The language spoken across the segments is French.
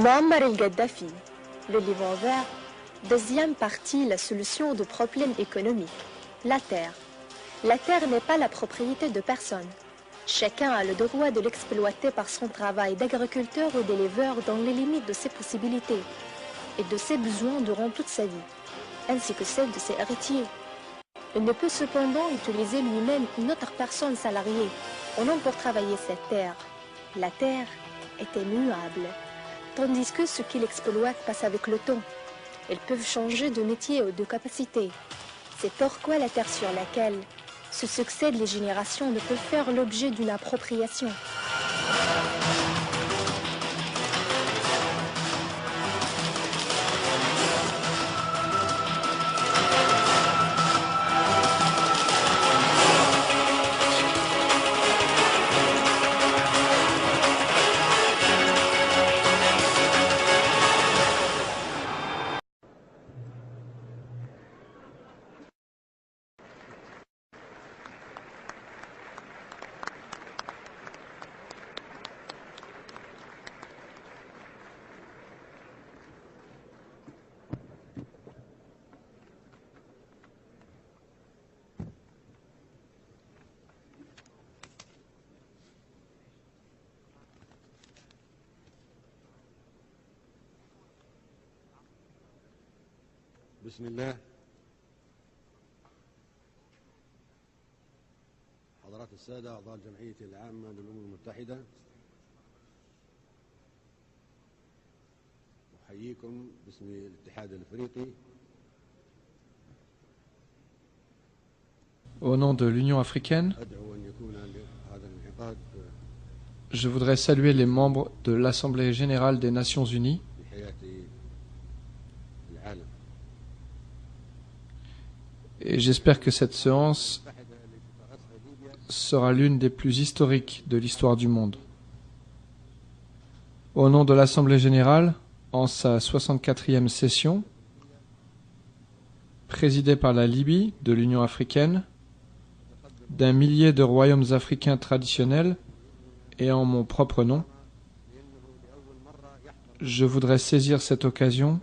Muammar el-Kadhafi, le livre vert, deuxième partie, la solution de problèmes économiques. La terre. La terre n'est pas la propriété de personne. Chacun a le droit de l'exploiter par son travail d'agriculteur ou d'éleveur dans les limites de ses possibilités et de ses besoins durant toute sa vie, ainsi que celle de ses héritiers. Il ne peut cependant utiliser lui-même une autre personne salariée au nom pour travailler cette terre. La terre est immuable, tandis que ce qu'il exploite passe avec le temps. Ils peuvent changer de métier ou de capacité. C'est pourquoi la terre sur laquelle se succèdent les générations ne peut faire l'objet d'une appropriation. بسم الله. حضرات السادة أعضاء الجمعية العامة للأمم المتحدة، أحييكم باسم الاتحاد الأفريقي. Au nom de l'Union africaine, أدعو أن يكون هذا الانعقاد je voudrais saluer les membres de l'Assemblée générale des Nations unies لحياة العالم. et j'espère que cette séance sera l'une des plus historiques de l'histoire du monde. Au nom de l'Assemblée générale, en sa 64e session, présidée par la Libye, de l'Union africaine, d'un millier de royaumes africains traditionnels et en mon propre nom, je voudrais saisir cette occasion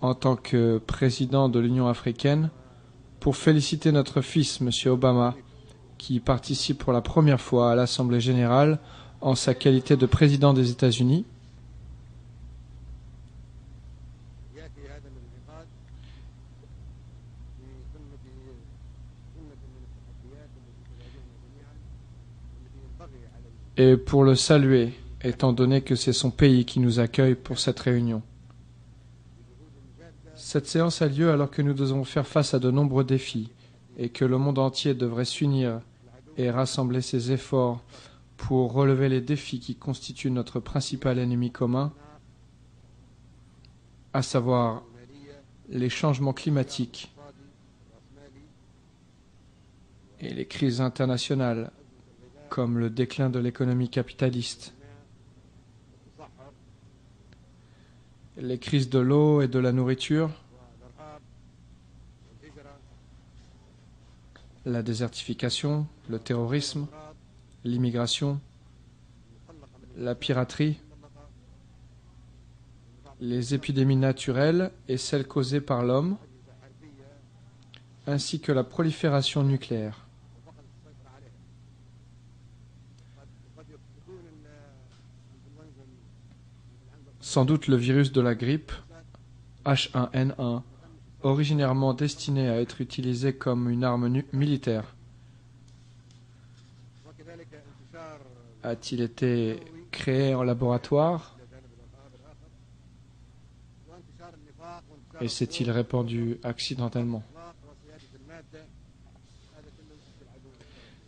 en tant que président de l'Union africaine pour féliciter notre fils, M. Obama, qui participe pour la première fois à l'Assemblée générale en sa qualité de président des États-Unis. Et pour le saluer, étant donné que c'est son pays qui nous accueille pour cette réunion. Cette séance a lieu alors que nous devons faire face à de nombreux défis et que le monde entier devrait s'unir et rassembler ses efforts pour relever les défis qui constituent notre principal ennemi commun, à savoir les changements climatiques et les crises internationales comme le déclin de l'économie capitaliste, les crises de l'eau et de la nourriture, la désertification, le terrorisme, l'immigration, la piraterie, les épidémies naturelles et celles causées par l'homme, ainsi que la prolifération nucléaire. Sans doute le virus de la grippe, H1N1, originairement destiné à être utilisé comme une arme militaire, a-t-il été créé en laboratoire et s'est-il répandu accidentellement?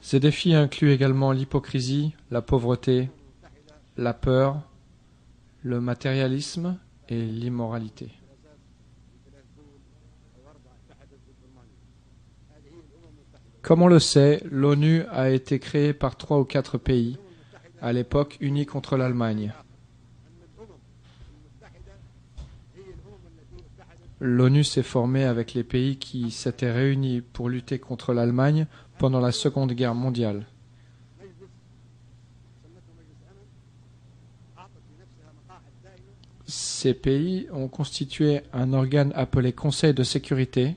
Ces défis incluent également l'hypocrisie, la pauvreté, la peur, le matérialisme et l'immoralité. Comme on le sait, l'ONU a été créée par 3 ou 4 pays, à l'époque unis contre l'Allemagne. L'ONU s'est formée avec les pays qui s'étaient réunis pour lutter contre l'Allemagne pendant la Seconde Guerre mondiale. Ces pays ont constitué un organe appelé Conseil de sécurité,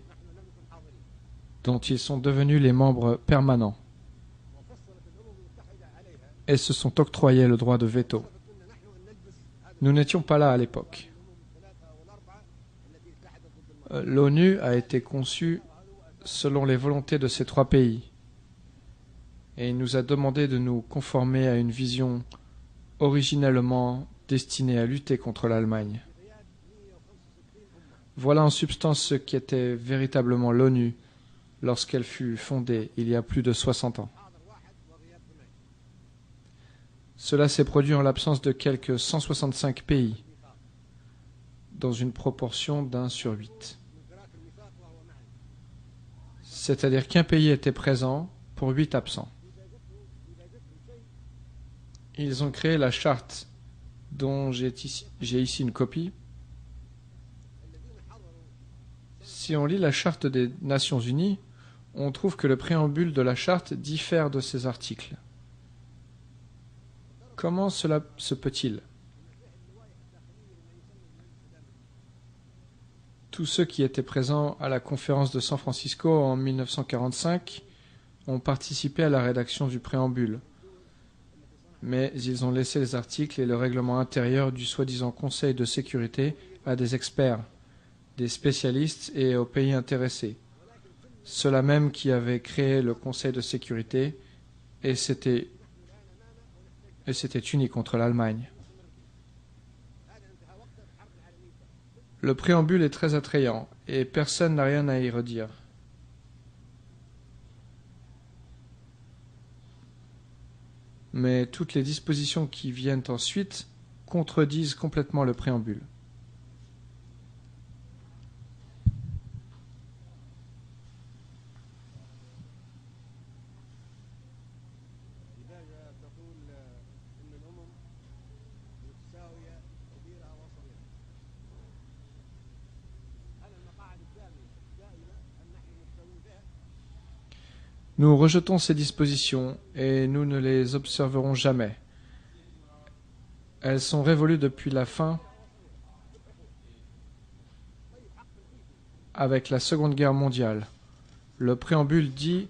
dont ils sont devenus les membres permanents, et se sont octroyés le droit de veto. Nous n'étions pas là à l'époque. L'ONU a été conçue selon les volontés de ces 3 pays, et il nous a demandé de nous conformer à une vision originellement destinée à lutter contre l'Allemagne. Voilà en substance ce qu'était véritablement l'ONU lorsqu'elle fut fondée il y a plus de 60 ans. Cela s'est produit en l'absence de quelques 165 pays, dans une proportion d'1 sur 8. C'est-à-dire qu'un pays était présent pour 8 absents. Ils ont créé la charte dont j'ai ici une copie. Si on lit la charte des Nations Unies, on trouve que le préambule de la charte diffère de ses articles. Comment cela se peut-il? Tous ceux qui étaient présents à la conférence de San Francisco en 1945 ont participé à la rédaction du préambule, mais ils ont laissé les articles et le règlement intérieur du soi-disant Conseil de sécurité à des experts, des spécialistes et aux pays intéressés, ceux-là même qui avaient créé le Conseil de sécurité, et c'était uni contre l'Allemagne. Le préambule est très attrayant et personne n'a rien à y redire. Mais toutes les dispositions qui viennent ensuite contredisent complètement le préambule. Nous rejetons ces dispositions et nous ne les observerons jamais. Elles sont révolues depuis la fin avec la Seconde Guerre mondiale. Le préambule dit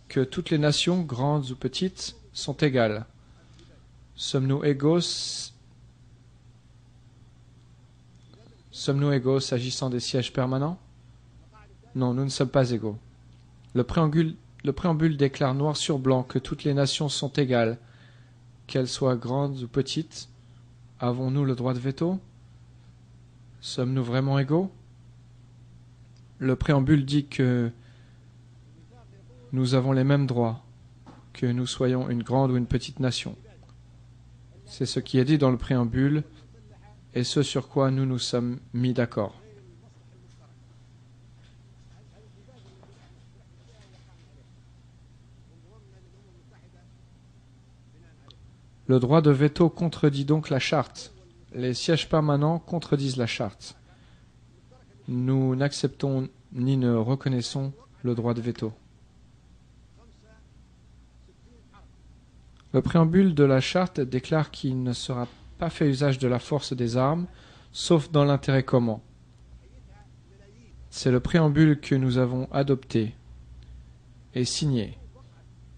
que toutes les nations, grandes ou petites, sont égales. Sommes-nous égaux s'agissant des sièges permanents? Non, nous ne sommes pas égaux. Le préambule déclare noir sur blanc que toutes les nations sont égales, qu'elles soient grandes ou petites. Avons-nous le droit de veto? Sommes-nous vraiment égaux? Le préambule dit que nous avons les mêmes droits, que nous soyons une grande ou une petite nation. C'est ce qui est dit dans le préambule et ce sur quoi nous nous sommes mis d'accord. Le droit de veto contredit donc la charte. Les sièges permanents contredisent la charte. Nous n'acceptons ni ne reconnaissons le droit de veto. Le préambule de la charte déclare qu'il ne sera pas fait usage de la force des armes, sauf dans l'intérêt commun. C'est le préambule que nous avons adopté et signé.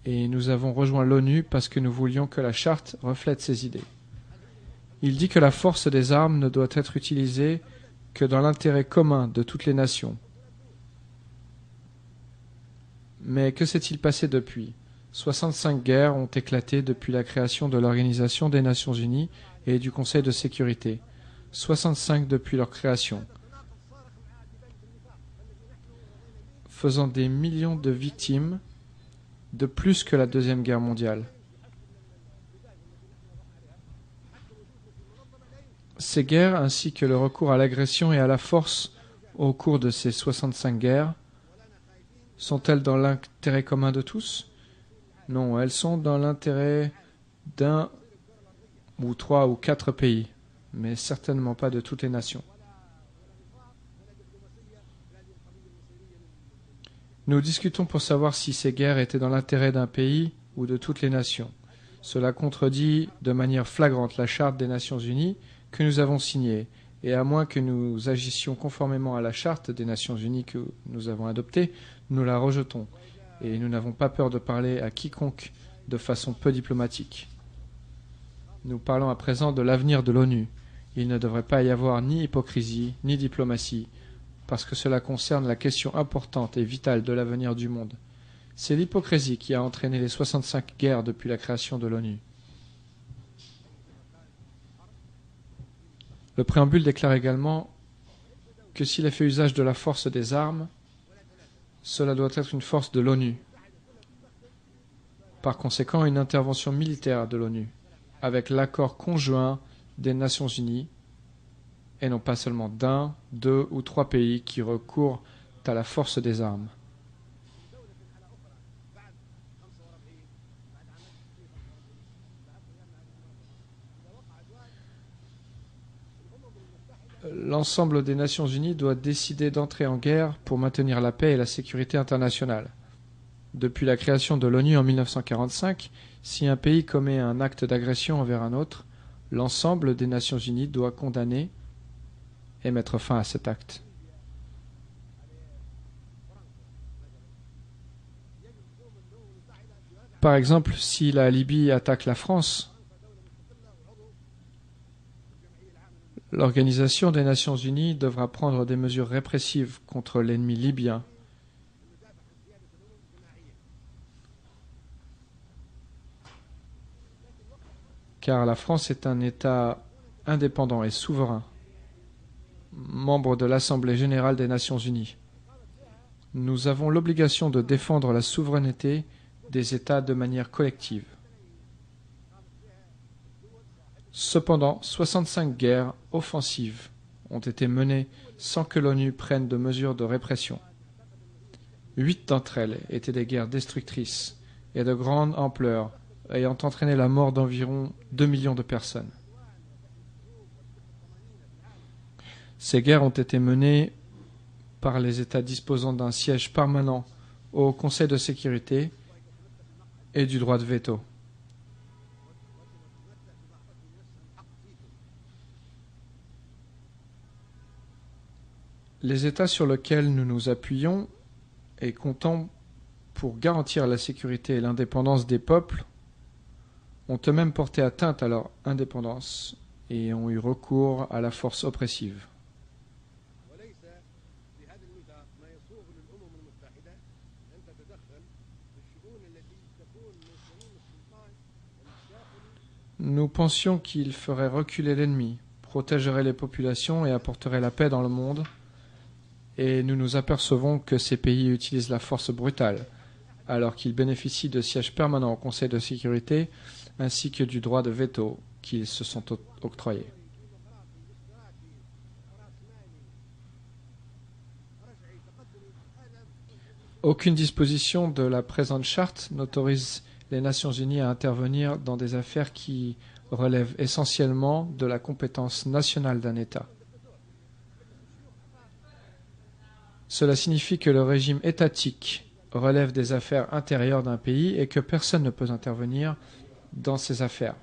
Et nous avons rejoint l'ONU parce que nous voulions que la charte reflète ces idées. Il dit que la force des armes ne doit être utilisée que dans l'intérêt commun de toutes les nations. Mais que s'est-il passé depuis? 65 guerres ont éclaté depuis la création de l'Organisation des Nations Unies et du Conseil de sécurité. 65 depuis leur création, faisant des millions de victimes, de plus que la Deuxième Guerre mondiale. Ces guerres, ainsi que le recours à l'agression et à la force au cours de ces 65 guerres, sont-elles dans l'intérêt commun de tous? Non, elles sont dans l'intérêt d'un ou 3 ou 4 pays, mais certainement pas de toutes les nations. Nous discutons pour savoir si ces guerres étaient dans l'intérêt d'un pays ou de toutes les nations. Cela contredit de manière flagrante la Charte des Nations Unies que nous avons signée Et à moins que nous agissions conformément à la charte des Nations Unies que nous avons adoptée, nous la rejetons. Et nous n'avons pas peur de parler à quiconque de façon peu diplomatique. Nous parlons à présent de l'avenir de l'ONU. Il ne devrait pas y avoir ni hypocrisie, ni diplomatie, parce que cela concerne la question importante et vitale de l'avenir du monde. C'est l'hypocrisie qui a entraîné les 65 guerres depuis la création de l'ONU. Le préambule déclare également que s'il a fait usage de la force des armes, cela doit être une force de l'ONU. Par conséquent, une intervention militaire de l'ONU, avec l'accord conjoint des Nations Unies, et non pas seulement d'un, 2 ou 3 pays qui recourent à la force des armes. L'ensemble des Nations Unies doit décider d'entrer en guerre pour maintenir la paix et la sécurité internationale. Depuis la création de l'ONU en 1945, si un pays commet un acte d'agression envers un autre, l'ensemble des Nations Unies doit condamner et mettre fin à cet acte. Par exemple, si la Libye attaque la France, l'Organisation des Nations Unies devra prendre des mesures répressives contre l'ennemi libyen. Car la France est un État indépendant et souverain, membre de l'Assemblée générale des Nations Unies. Nous avons l'obligation de défendre la souveraineté des États de manière collective. Cependant, 65 guerres offensives ont été menées sans que l'ONU prenne de mesures de répression. 8 d'entre elles étaient des guerres destructrices et de grande ampleur, ayant entraîné la mort d'environ 2 millions de personnes. Ces guerres ont été menées par les États disposant d'un siège permanent au Conseil de sécurité et du droit de veto. Les États sur lesquels nous nous appuyons et comptons pour garantir la sécurité et l'indépendance des peuples ont eux-mêmes porté atteinte à leur indépendance et ont eu recours à la force oppressive. Nous pensions qu'il ferait reculer l'ennemi, protégerait les populations et apporterait la paix dans le monde, et nous nous apercevons que ces pays utilisent la force brutale, alors qu'ils bénéficient de sièges permanents au Conseil de sécurité ainsi que du droit de veto qu'ils se sont octroyés. Aucune disposition de la présente charte n'autorise les Nations Unies à intervenir dans des affaires qui relèvent essentiellement de la compétence nationale d'un État. Cela signifie que le régime étatique relève des affaires intérieures d'un pays et que personne ne peut intervenir dans ces affaires.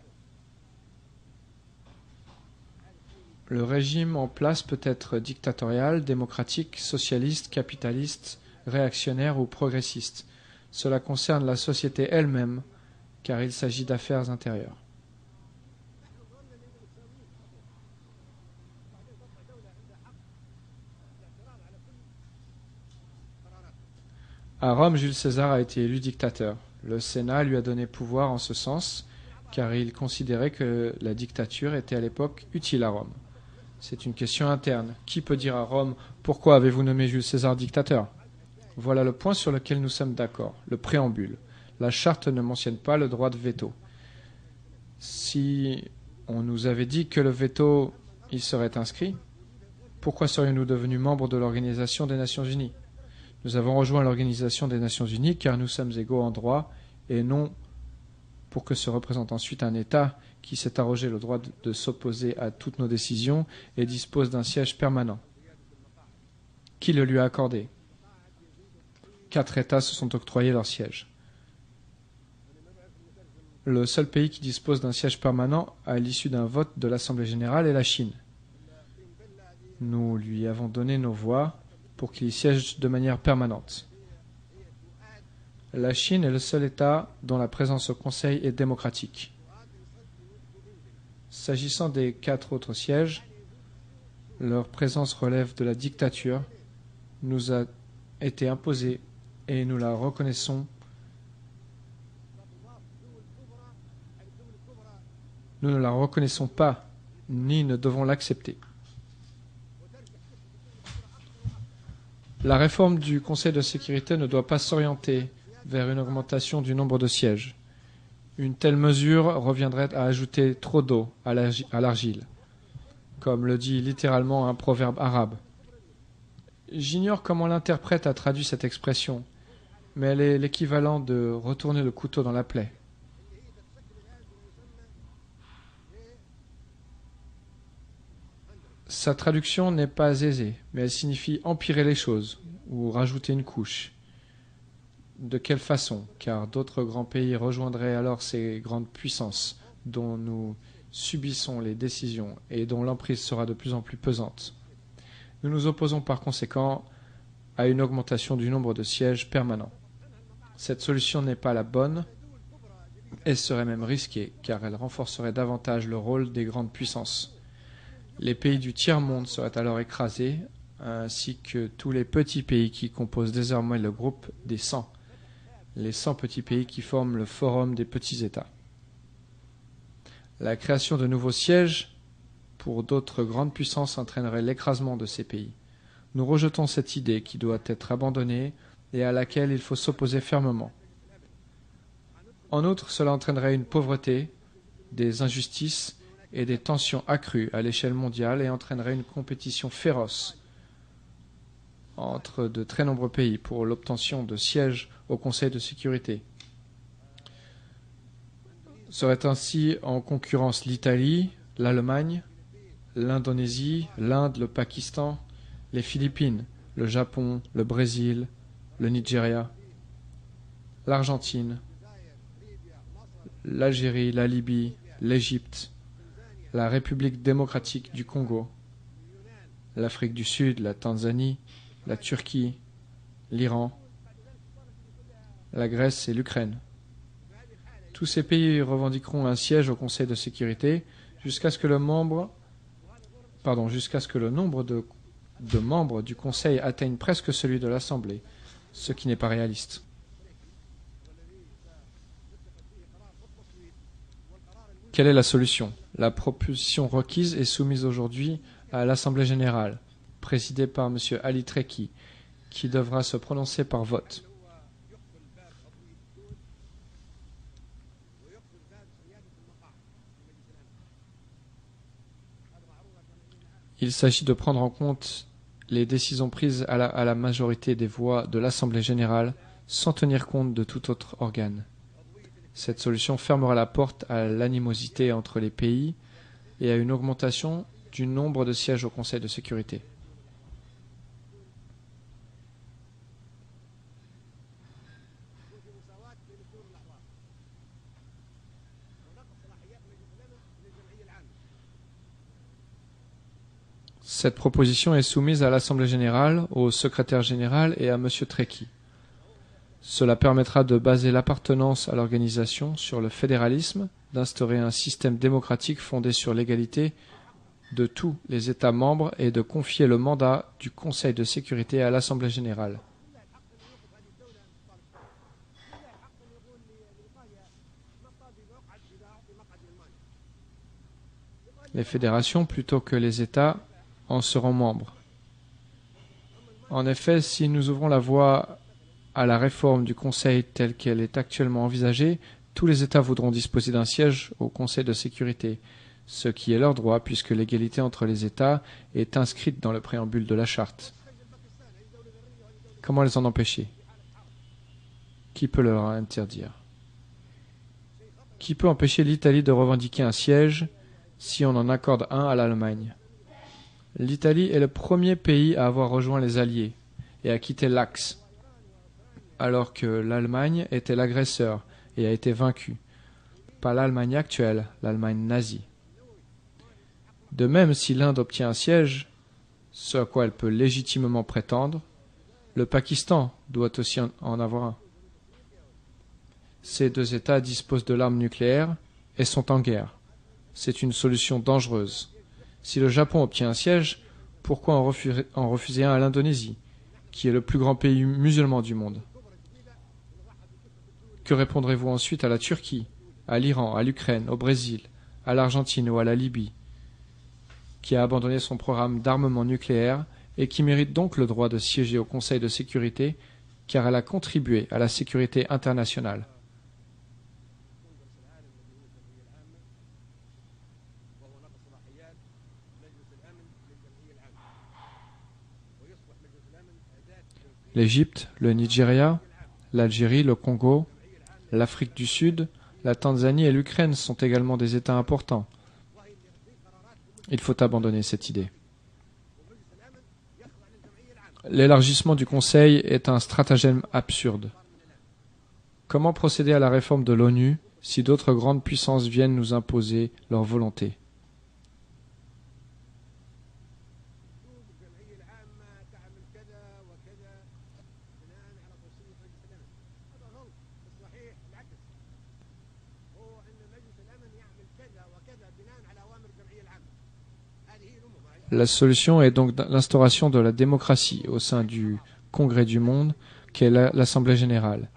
Le régime en place peut être dictatorial, démocratique, socialiste, capitaliste, réactionnaire ou progressiste. Cela concerne la société elle-même, car il s'agit d'affaires intérieures. À Rome, Jules César a été élu dictateur. Le Sénat lui a donné pouvoir en ce sens, car il considérait que la dictature était à l'époque utile à Rome. C'est une question interne. Qui peut dire à Rome « Pourquoi avez-vous nommé Jules César dictateur ?» Voilà le point sur lequel nous sommes d'accord, le préambule. La charte ne mentionne pas le droit de veto. Si on nous avait dit que le veto, il serait inscrit, pourquoi serions-nous devenus membres de l'Organisation des Nations Unies ? Nous avons rejoint l'Organisation des Nations Unies car nous sommes égaux en droit et non pour que se représente ensuite un État qui s'est arrogé le droit de s'opposer à toutes nos décisions et dispose d'un siège permanent. Qui le lui a accordé ? 4 États se sont octroyés leur siège. Le seul pays qui dispose d'un siège permanent à l'issue d'un vote de l'Assemblée générale est la Chine. Nous lui avons donné nos voix pour qu'il y siège de manière permanente. La Chine est le seul État dont la présence au Conseil est démocratique. S'agissant des 4 autres sièges, leur présence relève de la dictature, nous a été imposée et nous la reconnaissons. Nous ne la reconnaissons pas, ni ne devons l'accepter. La réforme du Conseil de sécurité ne doit pas s'orienter vers une augmentation du nombre de sièges. Une telle mesure reviendrait à ajouter trop d'eau à l'argile, comme le dit littéralement un proverbe arabe. J'ignore comment l'interprète a traduit cette expression, mais elle est l'équivalent de retourner le couteau dans la plaie. Sa traduction n'est pas aisée, mais elle signifie empirer les choses ou rajouter une couche. De quelle façon? Car d'autres grands pays rejoindraient alors ces grandes puissances dont nous subissons les décisions et dont l'emprise sera de plus en plus pesante. Nous nous opposons par conséquent à une augmentation du nombre de sièges permanents. Cette solution n'est pas la bonne et serait même risquée car elle renforcerait davantage le rôle des grandes puissances. Les pays du tiers-monde seraient alors écrasés, ainsi que tous les petits pays qui composent désormais le groupe des 100, les 100 petits pays qui forment le Forum des petits États. La création de nouveaux sièges pour d'autres grandes puissances entraînerait l'écrasement de ces pays. Nous rejetons cette idée qui doit être abandonnée et à laquelle il faut s'opposer fermement. En outre, cela entraînerait une pauvreté, des injustices et des tensions accrues à l'échelle mondiale et entraînerait une compétition féroce entre de très nombreux pays pour l'obtention de sièges au Conseil de sécurité. Seraient ainsi en concurrence l'Italie, l'Allemagne, l'Indonésie, l'Inde, le Pakistan, les Philippines, le Japon, le Brésil, le Nigeria, l'Argentine, l'Algérie, la Libye, l'Égypte, la République démocratique du Congo, l'Afrique du Sud, la Tanzanie, la Turquie, l'Iran, la Grèce et l'Ukraine. Tous ces pays revendiqueront un siège au Conseil de sécurité jusqu'à ce que le nombre de membres du Conseil atteigne presque celui de l'Assemblée, ce qui n'est pas réaliste. Quelle est la solution? La proposition requise est soumise aujourd'hui à l'Assemblée générale, présidée par M. Ali Treki, qui devra se prononcer par vote. Il s'agit de prendre en compte les décisions prises à la majorité des voix de l'Assemblée générale sans tenir compte de tout autre organe. Cette solution fermera la porte à l'animosité entre les pays et à une augmentation du nombre de sièges au Conseil de sécurité. Cette proposition est soumise à l'Assemblée générale, au secrétaire général et à M. Treki. Cela permettra de baser l'appartenance à l'organisation sur le fédéralisme, d'instaurer un système démocratique fondé sur l'égalité de tous les États membres et de confier le mandat du Conseil de sécurité à l'Assemblée générale. Les fédérations, plutôt que les États, en seront membres. En effet, si nous ouvrons la voie à la réforme du Conseil telle qu'elle est actuellement envisagée, tous les États voudront disposer d'un siège au Conseil de sécurité, ce qui est leur droit puisque l'égalité entre les États est inscrite dans le préambule de la Charte. Comment les en empêcher? Qui peut leur interdire? Qui peut empêcher l'Italie de revendiquer un siège si on en accorde un à l'Allemagne? L'Italie est le premier pays à avoir rejoint les Alliés et à quitter l'Axe, alors que l'Allemagne était l'agresseur et a été vaincue. Pas l'Allemagne actuelle, l'Allemagne nazie. De même, si l'Inde obtient un siège, ce à quoi elle peut légitimement prétendre, le Pakistan doit aussi en avoir un. Ces deux États disposent de l'arme nucléaire et sont en guerre. C'est une solution dangereuse. Si le Japon obtient un siège, pourquoi en refuser un à l'Indonésie, qui est le plus grand pays musulman du monde? Que répondrez-vous ensuite à la Turquie, à l'Iran, à l'Ukraine, au Brésil, à l'Argentine ou à la Libye, qui a abandonné son programme d'armement nucléaire et qui mérite donc le droit de siéger au Conseil de sécurité car elle a contribué à la sécurité internationale? L'Égypte, le Nigeria, l'Algérie, le Congo, l'Afrique du Sud, la Tanzanie et l'Ukraine sont également des États importants. Il faut abandonner cette idée. L'élargissement du Conseil est un stratagème absurde. Comment procéder à la réforme de l'ONU si d'autres grandes puissances viennent nous imposer leur volonté? La solution est donc l'instauration de la démocratie au sein du Congrès du monde, qu'est l'Assemblée générale.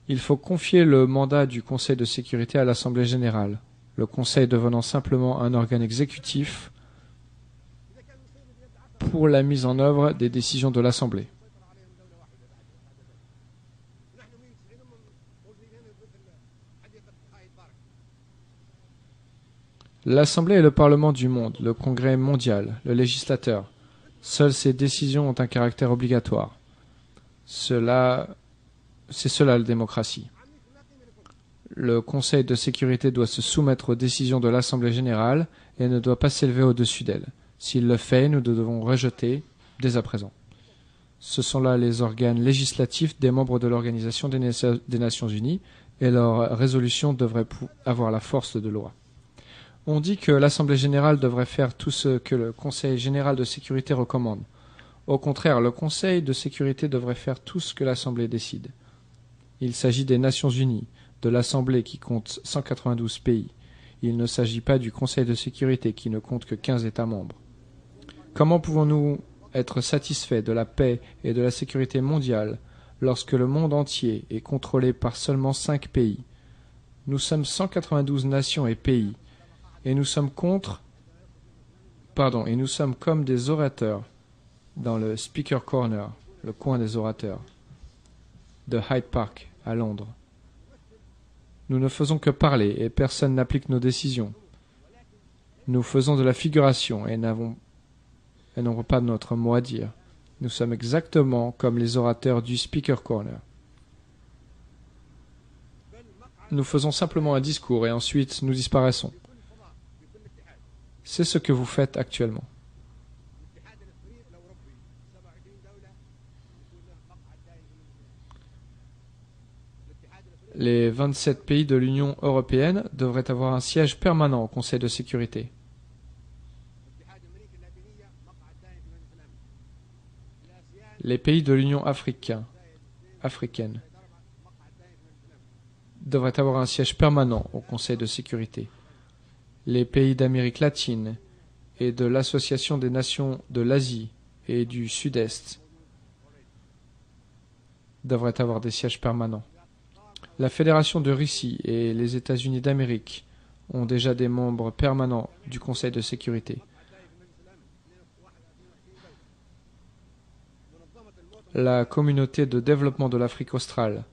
Il faut confier le mandat du Conseil de sécurité à l'Assemblée générale, le Conseil devenant simplement un organe exécutif pour la mise en œuvre des décisions de l'Assemblée. L'Assemblée est le Parlement du monde, le Congrès mondial, le législateur. Seules ces décisions ont un caractère obligatoire. C'est cela la démocratie. Le Conseil de sécurité doit se soumettre aux décisions de l'Assemblée générale et ne doit pas s'élever au-dessus d'elle. S'il le fait, nous devons rejeter dès à présent. Ce sont là les organes législatifs des membres de l'Organisation des Nations Unies et leurs résolutions devraient avoir la force de loi. On dit que l'Assemblée générale devrait faire tout ce que le Conseil général de sécurité recommande. Au contraire, le Conseil de sécurité devrait faire tout ce que l'Assemblée décide. Il s'agit des Nations unies, de l'Assemblée qui compte 192 pays. Il ne s'agit pas du Conseil de sécurité qui ne compte que 15 États membres. Comment pouvons-nous être satisfaits de la paix et de la sécurité mondiale lorsque le monde entier est contrôlé par seulement 5 pays? Nous sommes 192 nations et pays. Et nous sommes comme des orateurs dans le Speaker Corner, le coin des orateurs, de Hyde Park, à Londres. Nous ne faisons que parler et personne n'applique nos décisions. Nous faisons de la figuration et n'avons pas notre mot à dire. Nous sommes exactement comme les orateurs du Speaker Corner. Nous faisons simplement un discours et ensuite nous disparaissons. C'est ce que vous faites actuellement. Les 27 pays de l'Union européenne devraient avoir un siège permanent au Conseil de sécurité. Les pays de l'Union africaine devraient avoir un siège permanent au Conseil de sécurité. Les pays d'Amérique latine et de l'Association des nations de l'Asie et du Sud-Est devraient avoir des sièges permanents. La Fédération de Russie et les États-Unis d'Amérique ont déjà des membres permanents du Conseil de sécurité. La Communauté de développement de l'Afrique australe,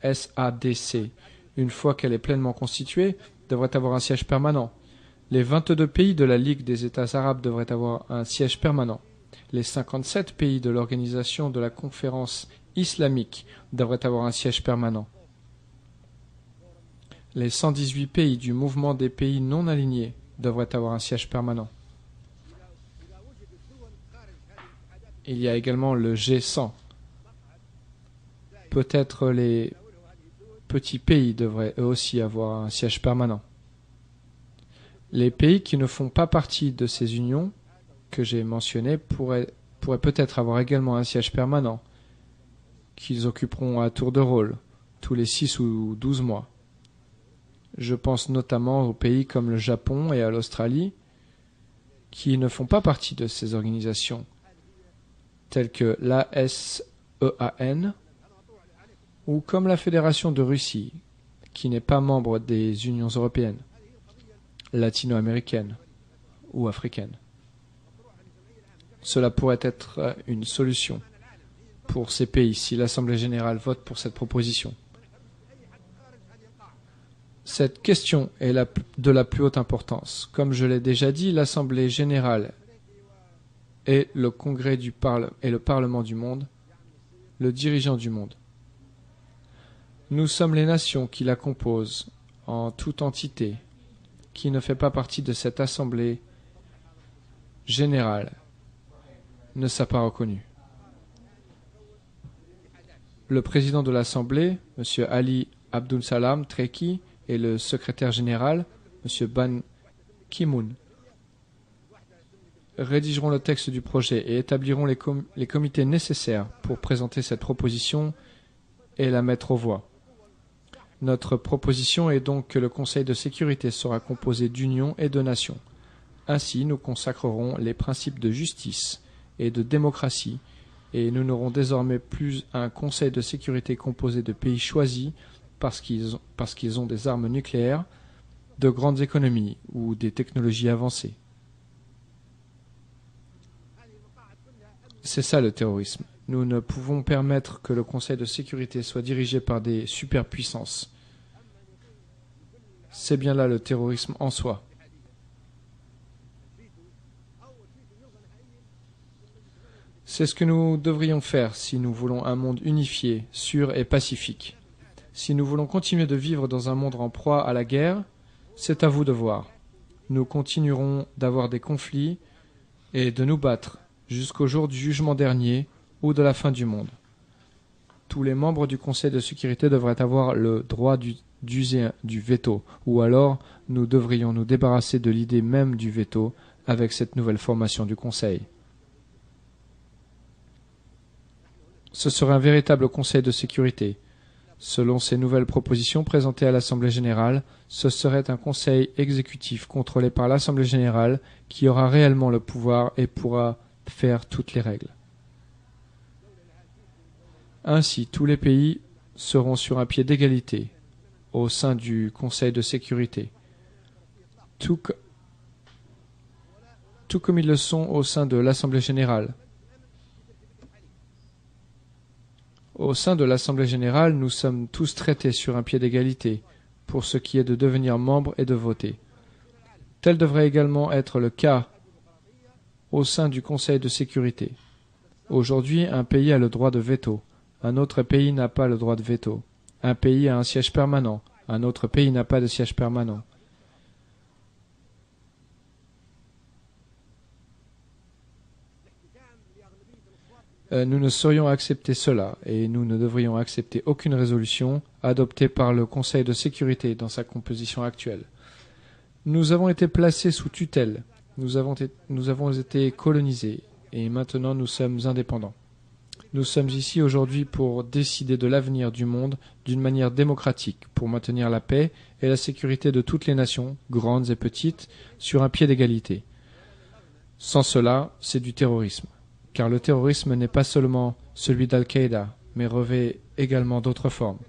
SADC, une fois qu'elle est pleinement constituée, devrait avoir un siège permanent. Les 22 pays de la Ligue des États arabes devraient avoir un siège permanent. Les 57 pays de l'Organisation de la Conférence islamique devraient avoir un siège permanent. Les 118 pays du mouvement des pays non alignés devraient avoir un siège permanent. Il y a également le G100. Peut-être les petits pays devraient eux aussi avoir un siège permanent. Les pays qui ne font pas partie de ces unions que j'ai mentionnés pourraient peut-être avoir également un siège permanent, qu'ils occuperont à tour de rôle, tous les 6 ou 12 mois. Je pense notamment aux pays comme le Japon et à l'Australie, qui ne font pas partie de ces organisations, telles que l'ASEAN, ou comme la Fédération de Russie, qui n'est pas membre des unions européennes, latino-américaines ou africaines. Cela pourrait être une solution pour ces pays si l'Assemblée générale vote pour cette proposition. Cette question est de la plus haute importance. Comme je l'ai déjà dit, l'Assemblée générale est le Congrès et le Parlement du monde, le dirigeant du monde. Nous sommes les nations qui la composent en toute entité, qui ne fait pas partie de cette Assemblée générale, ne sera pas reconnue. Le président de l'Assemblée, M. Ali Abdul Salam Treki, et le secrétaire général, M. Ban Ki-moon, rédigeront le texte du projet et établiront les comités nécessaires pour présenter cette proposition et la mettre aux voix. Notre proposition est donc que le Conseil de sécurité sera composé d'unions et de nations. Ainsi, nous consacrerons les principes de justice et de démocratie, et nous n'aurons désormais plus un Conseil de sécurité composé de pays choisis parce qu'ils ont des armes nucléaires, de grandes économies ou des technologies avancées. C'est ça le terrorisme. Nous ne pouvons permettre que le Conseil de sécurité soit dirigé par des superpuissances. C'est bien là le terrorisme en soi. C'est ce que nous devrions faire si nous voulons un monde unifié, sûr et pacifique. Si nous voulons continuer de vivre dans un monde en proie à la guerre, c'est à vous de voir. Nous continuerons d'avoir des conflits et de nous battre jusqu'au jour du jugement dernier ou de la fin du monde. Tous les membres du Conseil de sécurité devraient avoir le droit d'user du veto, ou alors nous devrions nous débarrasser de l'idée même du veto avec cette nouvelle formation du Conseil. Ce serait un véritable Conseil de sécurité. Selon ces nouvelles propositions présentées à l'Assemblée générale, ce serait un conseil exécutif contrôlé par l'Assemblée générale qui aura réellement le pouvoir et pourra faire toutes les règles. Ainsi, tous les pays seront sur un pied d'égalité au sein du Conseil de sécurité, tout comme ils le sont au sein de l'Assemblée générale. Au sein de l'Assemblée générale, nous sommes tous traités sur un pied d'égalité pour ce qui est de devenir membre et de voter. Tel devrait également être le cas au sein du Conseil de sécurité. Aujourd'hui, un pays a le droit de veto, un autre pays n'a pas le droit de veto. Un pays a un siège permanent, un autre pays n'a pas de siège permanent. Nous ne saurions accepter cela et nous ne devrions accepter aucune résolution adoptée par le Conseil de sécurité dans sa composition actuelle. Nous avons été placés sous tutelle, nous avons été colonisés et maintenant nous sommes indépendants. Nous sommes ici aujourd'hui pour décider de l'avenir du monde d'une manière démocratique, pour maintenir la paix et la sécurité de toutes les nations, grandes et petites, sur un pied d'égalité. Sans cela, c'est du terrorisme. Car le terrorisme n'est pas seulement celui d'Al-Qaïda, mais revêt également d'autres formes.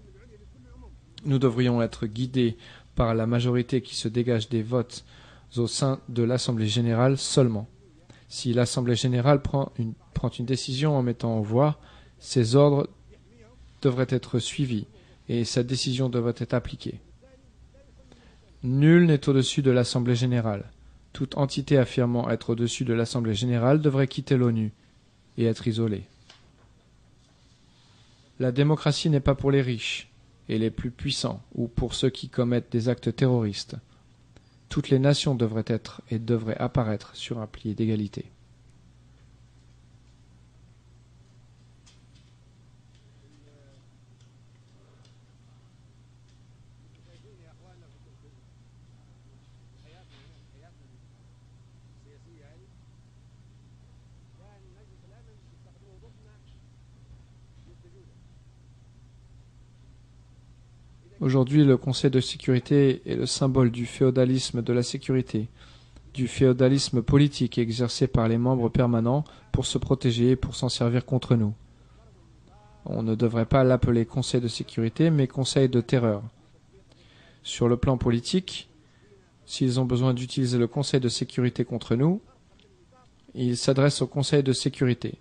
Nous devrions être guidés par la majorité qui se dégage des votes au sein de l'Assemblée générale seulement. Si l'Assemblée générale prend une décision en mettant en voix, ses ordres devraient être suivis et sa décision devrait être appliquée. Nul n'est au-dessus de l'Assemblée générale. Toute entité affirmant être au-dessus de l'Assemblée générale devrait quitter l'ONU et être isolée. La démocratie n'est pas pour les riches et les plus puissants ou pour ceux qui commettent des actes terroristes. Toutes les nations devraient être et devraient apparaître sur un pied d'égalité. Aujourd'hui, le Conseil de sécurité est le symbole du féodalisme de la sécurité, du féodalisme politique exercé par les membres permanents pour se protéger et pour s'en servir contre nous. On ne devrait pas l'appeler Conseil de sécurité, mais Conseil de terreur. Sur le plan politique, s'ils ont besoin d'utiliser le Conseil de sécurité contre nous, ils s'adressent au Conseil de sécurité.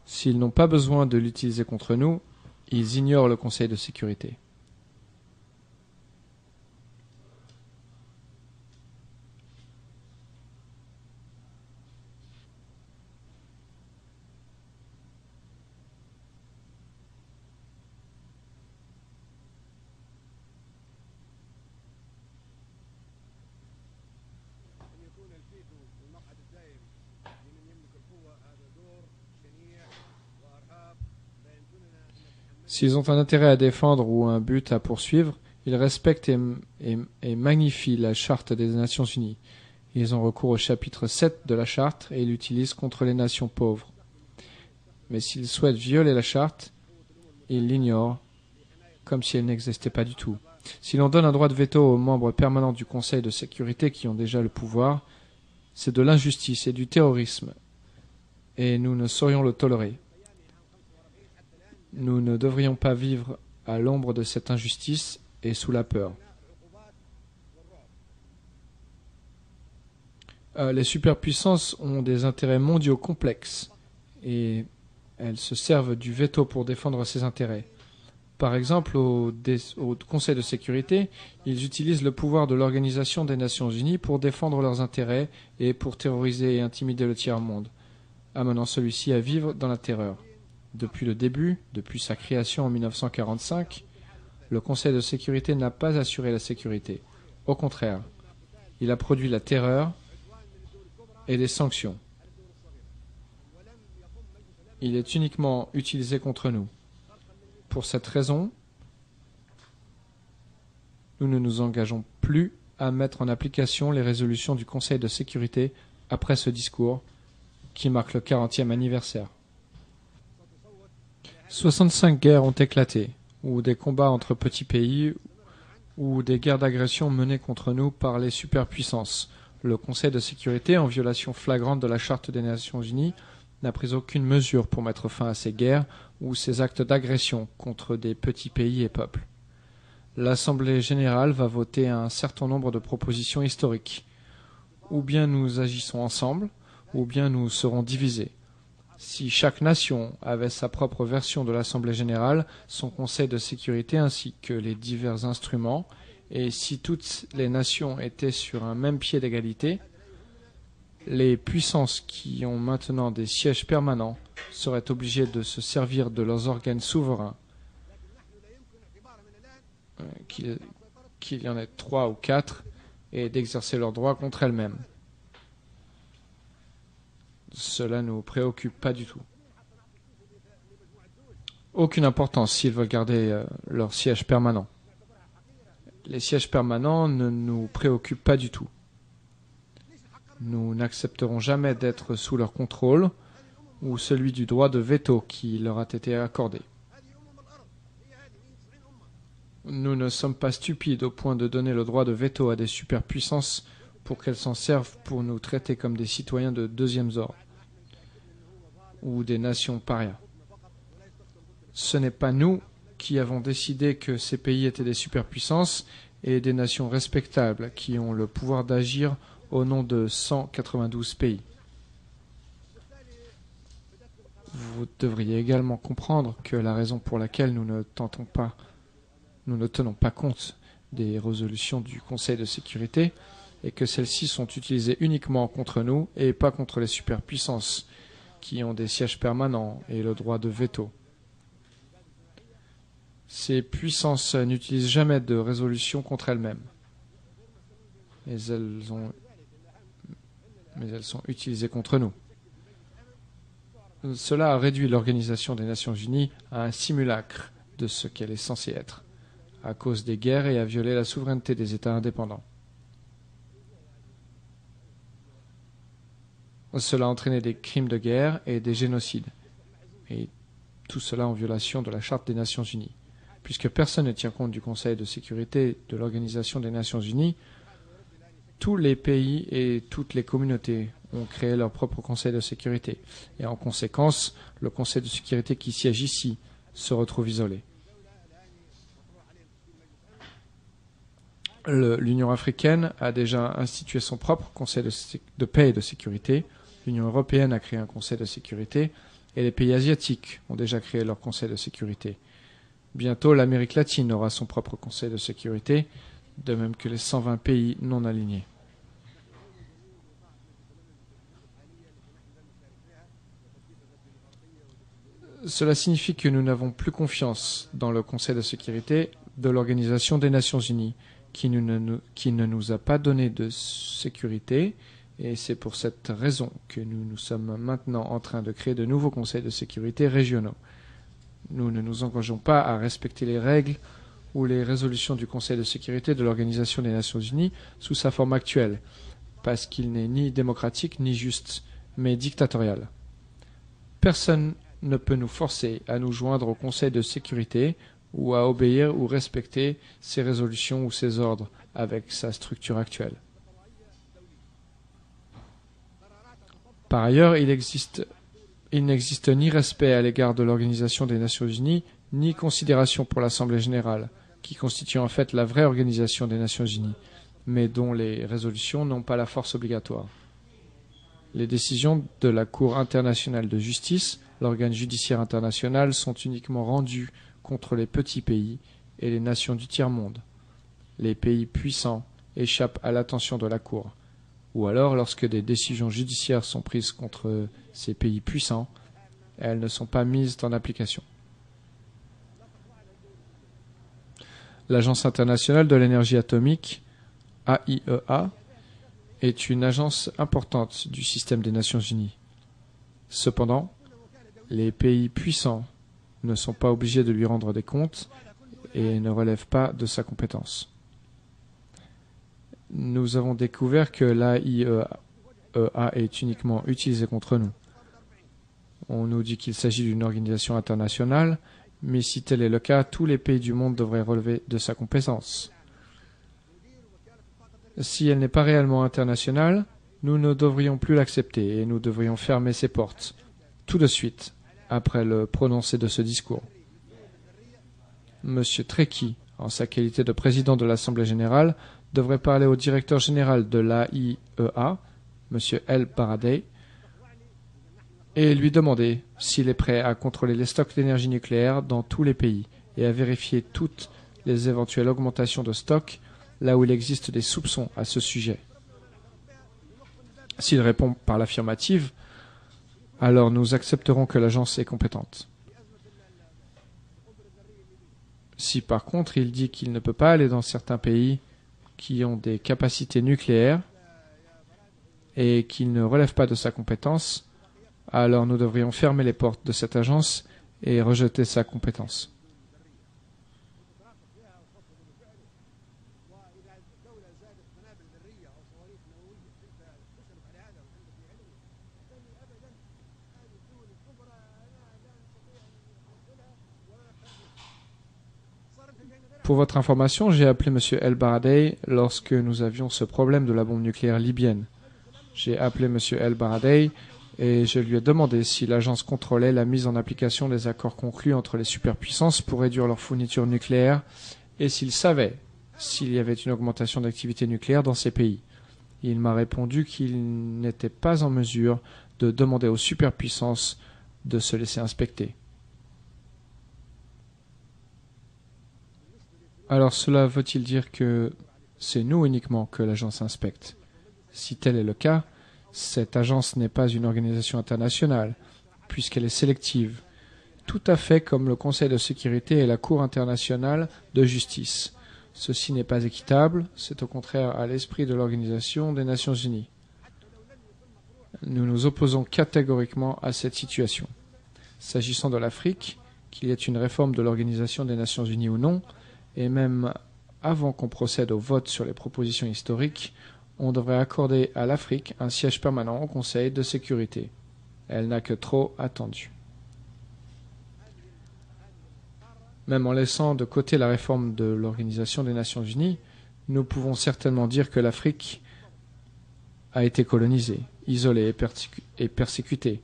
S'ils n'ont pas besoin de l'utiliser contre nous, ils ignorent le Conseil de sécurité. S'ils ont un intérêt à défendre ou un but à poursuivre, ils respectent et magnifient la Charte des Nations Unies. Ils ont recours au chapitre 7 de la Charte et l'utilisent contre les nations pauvres. Mais s'ils souhaitent violer la Charte, ils l'ignorent, comme si elle n'existait pas du tout. Si l'on donne un droit de veto aux membres permanents du Conseil de sécurité qui ont déjà le pouvoir, c'est de l'injustice et du terrorisme, et nous ne saurions le tolérer. Nous ne devrions pas vivre à l'ombre de cette injustice et sous la peur. Les superpuissances ont des intérêts mondiaux complexes et elles se servent du veto pour défendre ces intérêts. Par exemple, au Conseil de sécurité, ils utilisent le pouvoir de l'Organisation des Nations Unies pour défendre leurs intérêts et pour terroriser et intimider le tiers-monde, amenant celui-ci à vivre dans la terreur. Depuis le début, depuis sa création en 1945, le Conseil de sécurité n'a pas assuré la sécurité. Au contraire, il a produit la terreur et des sanctions. Il est uniquement utilisé contre nous. Pour cette raison, nous ne nous engageons plus à mettre en application les résolutions du Conseil de sécurité après ce discours qui marque le 40e anniversaire. 65 guerres ont éclaté, ou des combats entre petits pays, ou des guerres d'agression menées contre nous par les superpuissances. Le Conseil de sécurité, en violation flagrante de la Charte des Nations Unies, n'a pris aucune mesure pour mettre fin à ces guerres ou ces actes d'agression contre des petits pays et peuples. L'Assemblée générale va voter un certain nombre de propositions historiques. Ou bien nous agissons ensemble, ou bien nous serons divisés. Si chaque nation avait sa propre version de l'Assemblée générale, son Conseil de sécurité ainsi que les divers instruments, et si toutes les nations étaient sur un même pied d'égalité, les puissances qui ont maintenant des sièges permanents seraient obligées de se servir de leurs organes souverains, qu'il y en ait 3 ou 4, et d'exercer leurs droits contre elles-mêmes. Cela ne nous préoccupe pas du tout. Aucune importance s'ils veulent garder leur siège permanent. Les sièges permanents ne nous préoccupent pas du tout. Nous n'accepterons jamais d'être sous leur contrôle ou celui du droit de veto qui leur a été accordé. Nous ne sommes pas stupides au point de donner le droit de veto à des superpuissances pour qu'elles s'en servent pour nous traiter comme des citoyens de deuxième ordre ou des nations parias. Ce n'est pas nous qui avons décidé que ces pays étaient des superpuissances et des nations respectables qui ont le pouvoir d'agir au nom de 192 pays. Vous devriez également comprendre que la raison pour laquelle nous ne tenons pas compte des résolutions du Conseil de sécurité est que celles-ci sont utilisées uniquement contre nous et pas contre les superpuissances qui ont des sièges permanents et le droit de veto. Ces puissances n'utilisent jamais de résolution contre elles-mêmes, mais elles sont utilisées contre nous. Cela a réduit l'Organisation des Nations Unies à un simulacre de ce qu'elle est censée être, à cause des guerres et a violé la souveraineté des États indépendants. Cela a entraîné des crimes de guerre et des génocides, et tout cela en violation de la Charte des Nations Unies. Puisque personne ne tient compte du Conseil de sécurité de l'Organisation des Nations Unies, tous les pays et toutes les communautés ont créé leur propre Conseil de sécurité. Et en conséquence, le Conseil de sécurité qui siège ici se retrouve isolé. L'Union africaine a déjà institué son propre Conseil de paix et de sécurité. L'Union européenne a créé un Conseil de sécurité. Et les pays asiatiques ont déjà créé leur Conseil de sécurité. Bientôt, l'Amérique latine aura son propre Conseil de sécurité, de même que les 120 pays non alignés. Cela signifie que nous n'avons plus confiance dans le Conseil de sécurité de l'Organisation des Nations Unies, qui ne nous a pas donné de sécurité, et c'est pour cette raison que nous sommes maintenant en train de créer de nouveaux conseils de sécurité régionaux. Nous ne nous engageons pas à respecter les règles ou les résolutions du Conseil de sécurité de l'Organisation des Nations Unies sous sa forme actuelle, parce qu'il n'est ni démocratique ni juste, mais dictatorial. Personne ne peut nous forcer à nous joindre au Conseil de sécurité ou à obéir ou respecter ses résolutions ou ses ordres avec sa structure actuelle. Par ailleurs, il n'existe ni respect à l'égard de l'Organisation des Nations Unies, ni considération pour l'Assemblée générale, qui constitue en fait la vraie Organisation des Nations Unies, mais dont les résolutions n'ont pas la force obligatoire. Les décisions de la Cour internationale de justice, l'organe judiciaire international, sont uniquement rendues contre les petits pays et les nations du tiers-monde. Les pays puissants échappent à l'attention de la Cour. Ou alors, lorsque des décisions judiciaires sont prises contre ces pays puissants, elles ne sont pas mises en application. L'Agence internationale de l'énergie atomique, AIEA, est une agence importante du système des Nations Unies. Cependant, les pays puissants ne sont pas obligés de lui rendre des comptes et ne relèvent pas de sa compétence. Nous avons découvert que l'AIEA est uniquement utilisée contre nous. On nous dit qu'il s'agit d'une organisation internationale, mais si tel est le cas, tous les pays du monde devraient relever de sa compétence. Si elle n'est pas réellement internationale, nous ne devrions plus l'accepter et nous devrions fermer ses portes, tout de suite, après le prononcé de ce discours. M. Trekkie, en sa qualité de président de l'Assemblée générale, devrait parler au directeur général de l'AIEA, M. El Baradei, et lui demander s'il est prêt à contrôler les stocks d'énergie nucléaire dans tous les pays et à vérifier toutes les éventuelles augmentations de stocks là où il existe des soupçons à ce sujet. S'il répond par l'affirmative, alors nous accepterons que l'agence est compétente. Si par contre il dit qu'il ne peut pas aller dans certains pays qui ont des capacités nucléaires et qu'il ne relève pas de sa compétence, alors nous devrions fermer les portes de cette agence et rejeter sa compétence. Pour votre information, j'ai appelé M. El Baradei lorsque nous avions ce problème de la bombe nucléaire libyenne. J'ai appelé M. El Baradei et je lui ai demandé si l'agence contrôlait la mise en application des accords conclus entre les superpuissances pour réduire leur fourniture nucléaire et s'il savait s'il y avait une augmentation d'activité nucléaire dans ces pays. Il m'a répondu qu'il n'était pas en mesure de demander aux superpuissances de se laisser inspecter. Alors cela veut-il dire que c'est nous uniquement que l'agence inspecte? Si tel est le cas, cette agence n'est pas une organisation internationale, puisqu'elle est sélective, tout à fait comme le Conseil de sécurité et la Cour internationale de justice. Ceci n'est pas équitable, c'est au contraire à l'esprit de l'Organisation des Nations Unies. Nous nous opposons catégoriquement à cette situation. S'agissant de l'Afrique, qu'il y ait une réforme de l'Organisation des Nations Unies ou non, et même avant qu'on procède au vote sur les propositions historiques, on devrait accorder à l'Afrique un siège permanent au Conseil de sécurité. Elle n'a que trop attendu. Même en laissant de côté la réforme de l'Organisation des Nations Unies, nous pouvons certainement dire que l'Afrique a été colonisée, isolée et persécutée,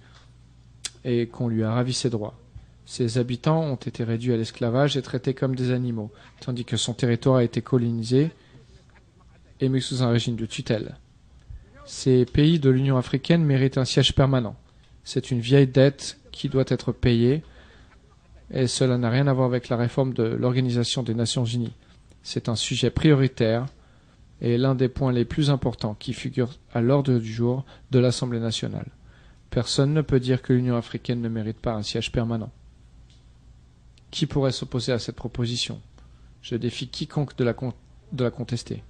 et qu'on lui a ravi ses droits. Ses habitants ont été réduits à l'esclavage et traités comme des animaux, tandis que son territoire a été colonisé et mis sous un régime de tutelle. Ces pays de l'Union africaine méritent un siège permanent. C'est une vieille dette qui doit être payée, et cela n'a rien à voir avec la réforme de l'Organisation des Nations Unies. C'est un sujet prioritaire et l'un des points les plus importants qui figure à l'ordre du jour de l'Assemblée nationale. Personne ne peut dire que l'Union africaine ne mérite pas un siège permanent. Qui pourrait s'opposer à cette proposition? Je défie quiconque de la contester.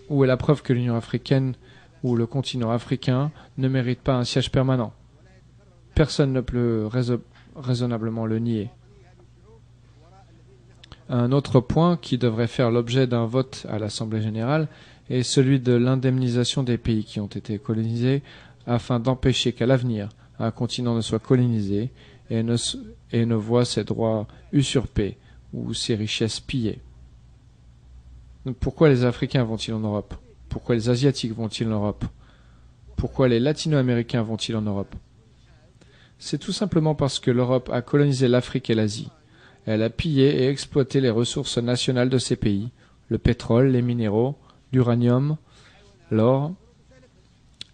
Où est la preuve que l'Union africaine ou le continent africain ne mérite pas un siège permanent? Personne ne peut raisonnablement le nier. Un autre point qui devrait faire l'objet d'un vote à l'Assemblée générale est celui de l'indemnisation des pays qui ont été colonisés afin d'empêcher qu'à l'avenir un continent ne soit colonisé et ne voit ses droits usurpés ou ses richesses pillées. Pourquoi les Africains vont-ils en Europe? Pourquoi les Asiatiques vont-ils en Europe? Pourquoi les Latino-Américains vont-ils en Europe? C'est tout simplement parce que l'Europe a colonisé l'Afrique et l'Asie. Elle a pillé et exploité les ressources nationales de ces pays, le pétrole, les minéraux, l'uranium, l'or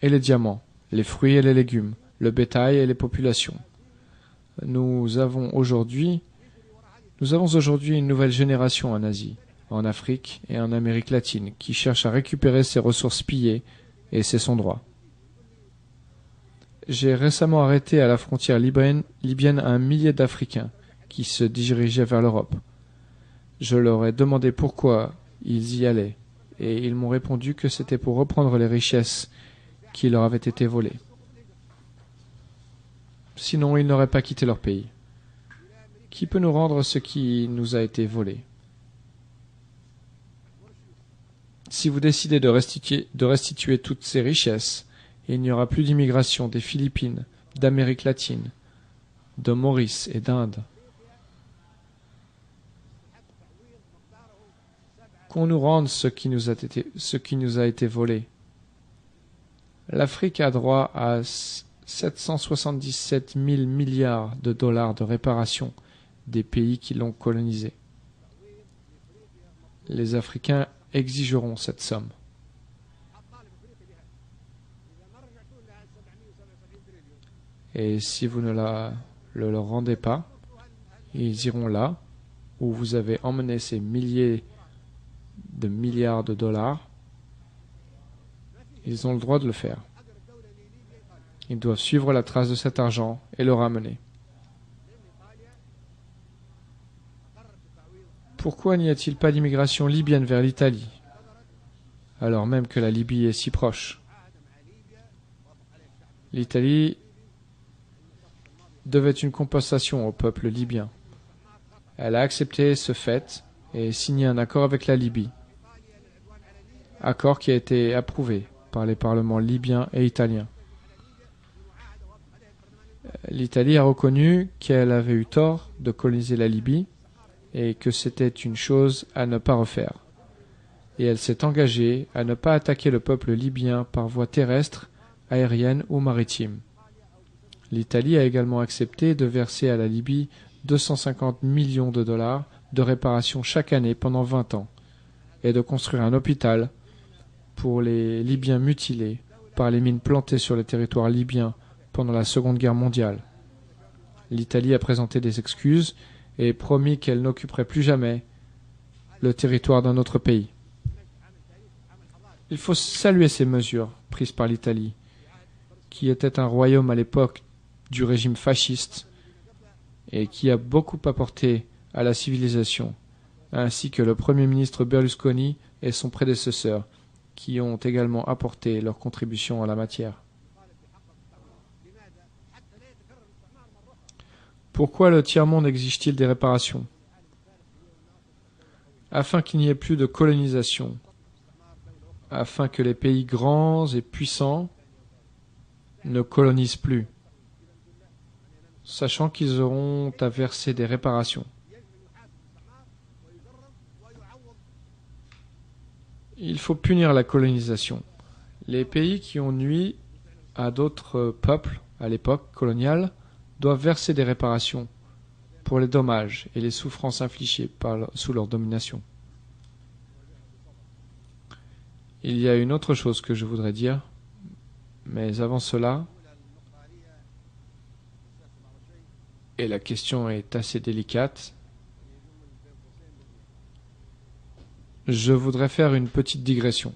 et les diamants, les fruits et les légumes, le bétail et les populations. Nous avons aujourd'hui une nouvelle génération en Asie, en Afrique et en Amérique latine qui cherche à récupérer ses ressources pillées, et c'est son droit. J'ai récemment arrêté à la frontière libyenne un millier d'Africains qui se dirigeaient vers l'Europe. Je leur ai demandé pourquoi ils y allaient, et ils m'ont répondu que c'était pour reprendre les richesses qui leur avaient été volées. Sinon, ils n'auraient pas quitté leur pays. Qui peut nous rendre ce qui nous a été volé? Si vous décidez de restituer toutes ces richesses, il n'y aura plus d'immigration des Philippines, d'Amérique latine, de Maurice et d'Inde. Qu'on nous rende ce qui nous a été volé. L'Afrique a droit à 777 000 milliards de dollars de réparation des pays qui l'ont colonisé. Les Africains exigeront cette somme. Et si vous ne le leur rendez pas, ils iront là où vous avez emmené ces milliers de milliards de dollars. Ils ont le droit de le faire. Ils doivent suivre la trace de cet argent et le ramener. Pourquoi n'y a-t-il pas d'immigration libyenne vers l'Italie, alors même que la Libye est si proche? L'Italie devait une compensation au peuple libyen. Elle a accepté ce fait et signé un accord avec la Libye. Accord qui a été approuvé par les parlements libyens et italiens. L'Italie a reconnu qu'elle avait eu tort de coloniser la Libye et que c'était une chose à ne pas refaire. Et elle s'est engagée à ne pas attaquer le peuple libyen par voie terrestre, aérienne ou maritime. L'Italie a également accepté de verser à la Libye 250 millions de dollars de réparation chaque année pendant 20 ans et de construire un hôpital pour les Libyens mutilés par les mines plantées sur le territoire libyen pendant la Seconde Guerre mondiale. L'Italie a présenté des excuses et promis qu'elle n'occuperait plus jamais le territoire d'un autre pays. Il faut saluer ces mesures prises par l'Italie, qui était un royaume à l'époque du régime fasciste et qui a beaucoup apporté à la civilisation, ainsi que le Premier ministre Berlusconi et son prédécesseur, qui ont également apporté leur contribution en la matière. Pourquoi le tiers-monde exige-t-il des réparations? Afin qu'il n'y ait plus de colonisation, afin que les pays grands et puissants ne colonisent plus. sachant qu'ils auront à verser des réparations. Il faut punir la colonisation. Les pays qui ont nui à d'autres peuples à l'époque coloniale doivent verser des réparations pour les dommages et les souffrances infligées sous leur domination. Il y a une autre chose que je voudrais dire, mais avant cela, et la question est assez délicate, je voudrais faire une petite digression.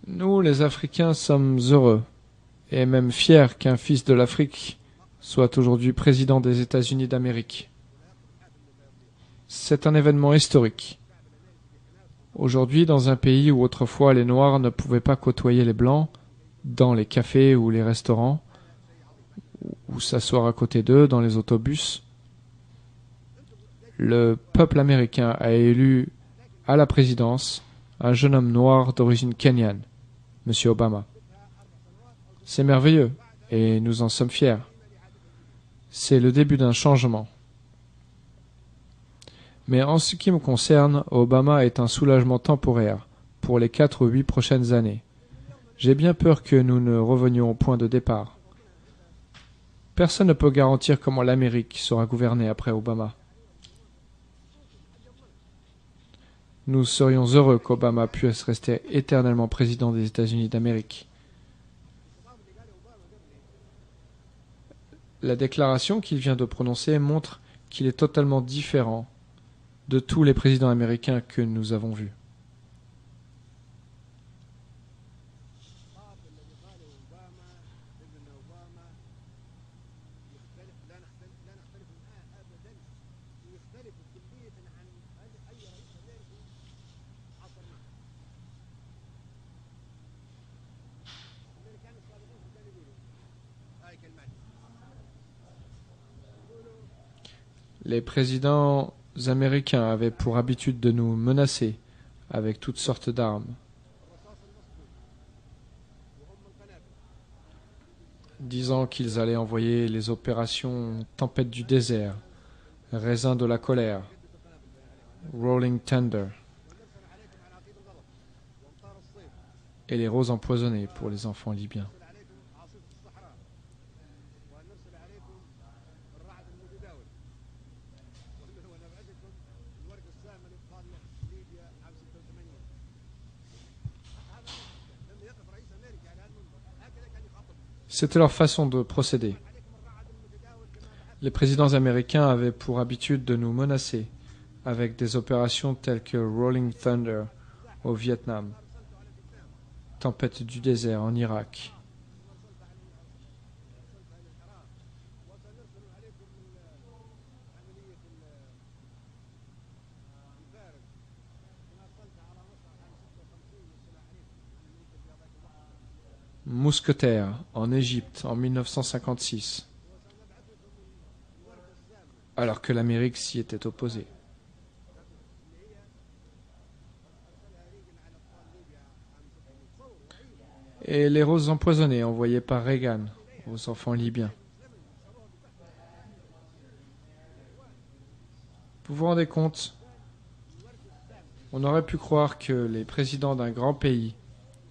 Nous, les Africains, sommes heureux et même fiers qu'un fils de l'Afrique soit aujourd'hui président des États-Unis d'Amérique. C'est un événement historique. Aujourd'hui, dans un pays où autrefois les Noirs ne pouvaient pas côtoyer les Blancs, dans les cafés ou les restaurants, ou s'asseoir à côté d'eux dans les autobus, le peuple américain a élu à la présidence un jeune homme noir d'origine kenyane, M. Obama. C'est merveilleux, et nous en sommes fiers. C'est le début d'un changement. Mais en ce qui me concerne, Obama est un soulagement temporaire pour les 4 ou 8 prochaines années. J'ai bien peur que nous ne revenions au point de départ. Personne ne peut garantir comment l'Amérique sera gouvernée après Obama. Nous serions heureux qu'Obama puisse rester éternellement président des États-Unis d'Amérique. La déclaration qu'il vient de prononcer montre qu'il est totalement différent de tous les présidents américains que nous avons vus. Les présidents américains avaient pour habitude de nous menacer avec toutes sortes d'armes. Disant qu'ils allaient envoyer les opérations Tempête du désert, Raisin de la colère, Rolling Thunder et les roses empoisonnées pour les enfants libyens. C'était leur façon de procéder. Les présidents américains avaient pour habitude de nous menacer avec des opérations telles que Rolling Thunder au Vietnam, Tempête du désert en Irak. Mousquetaires en Égypte en 1956, alors que l'Amérique s'y était opposée. Et les roses empoisonnées envoyées par Reagan aux enfants libyens. Vous vous rendez compte? On aurait pu croire que les présidents d'un grand pays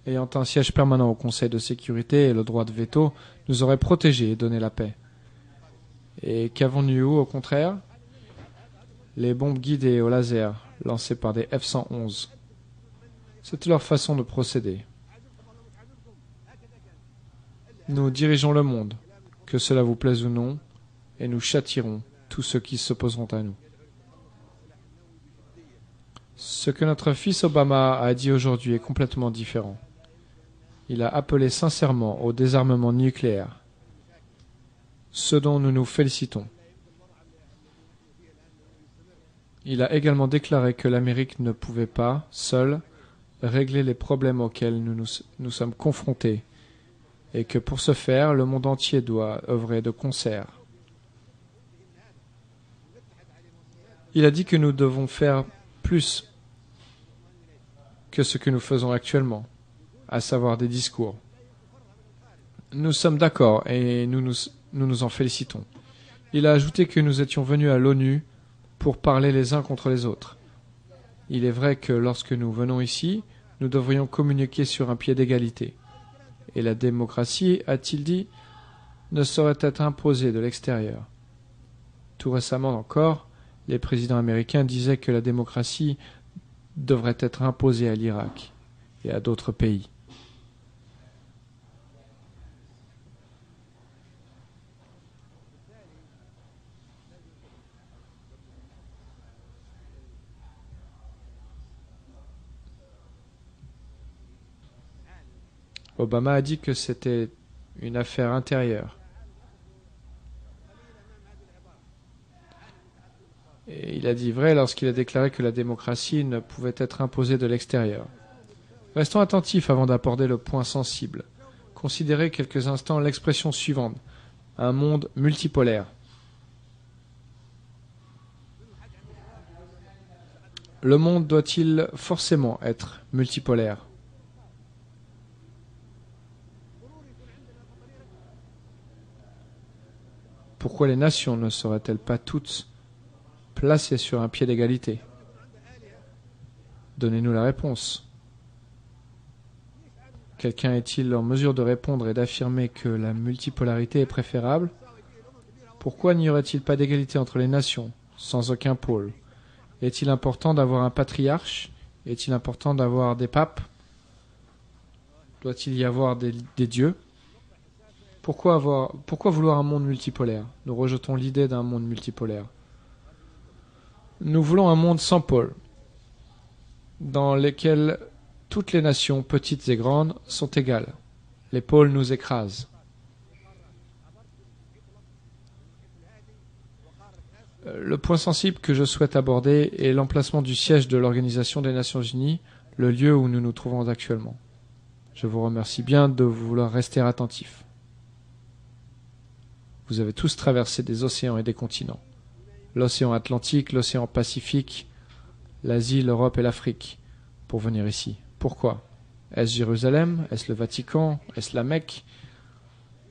ayant un siège permanent au Conseil de sécurité et le droit de veto, nous auraient protégés et donné la paix. Et qu'avons-nous eu au contraire? Les bombes guidées au laser, lancées par des F-111. C'était leur façon de procéder. Nous dirigeons le monde, que cela vous plaise ou non, et nous châtierons tous ceux qui s'opposeront à nous. Ce que notre fils Obama a dit aujourd'hui est complètement différent. Il a appelé sincèrement au désarmement nucléaire, ce dont nous nous félicitons. Il a également déclaré que l'Amérique ne pouvait pas, seule, régler les problèmes auxquels nous sommes confrontés et que pour ce faire, le monde entier doit œuvrer de concert. Il a dit que nous devons faire plus que ce que nous faisons actuellement, à savoir des discours. Nous sommes d'accord et nous nous en félicitons. Il a ajouté que nous étions venus à l'ONU pour parler les uns contre les autres. Il est vrai que lorsque nous venons ici, nous devrions communiquer sur un pied d'égalité. Et la démocratie, a-t-il dit, ne saurait être imposée de l'extérieur. Tout récemment encore, les présidents américains disaient que la démocratie devrait être imposée à l'Irak et à d'autres pays. Obama a dit que c'était une affaire intérieure. Et il a dit vrai lorsqu'il a déclaré que la démocratie ne pouvait être imposée de l'extérieur. Restons attentifs avant d'aborder le point sensible. Considérez quelques instants l'expression suivante, un monde multipolaire. Le monde doit-il forcément être multipolaire ? Pourquoi les nations ne seraient-elles pas toutes placées sur un pied d'égalité ? Donnez-nous la réponse. Quelqu'un est-il en mesure de répondre et d'affirmer que la multipolarité est préférable ? Pourquoi n'y aurait-il pas d'égalité entre les nations, sans aucun pôle ? Est-il important d'avoir un patriarche ? Est-il important d'avoir des papes ? Doit-il y avoir des dieux ? Pourquoi vouloir un monde multipolaire ? Nous rejetons l'idée d'un monde multipolaire. Nous voulons un monde sans pôle, dans lequel toutes les nations, petites et grandes, sont égales. Les pôles nous écrasent. Le point sensible que je souhaite aborder est l'emplacement du siège de l'Organisation des Nations Unies, le lieu où nous nous trouvons actuellement. Je vous remercie bien de vouloir rester attentifs. Vous avez tous traversé des océans et des continents. L'océan Atlantique, l'océan Pacifique, l'Asie, l'Europe et l'Afrique, pour venir ici. Pourquoi ? Est-ce Jérusalem ? Est-ce le Vatican ? Est-ce la Mecque ?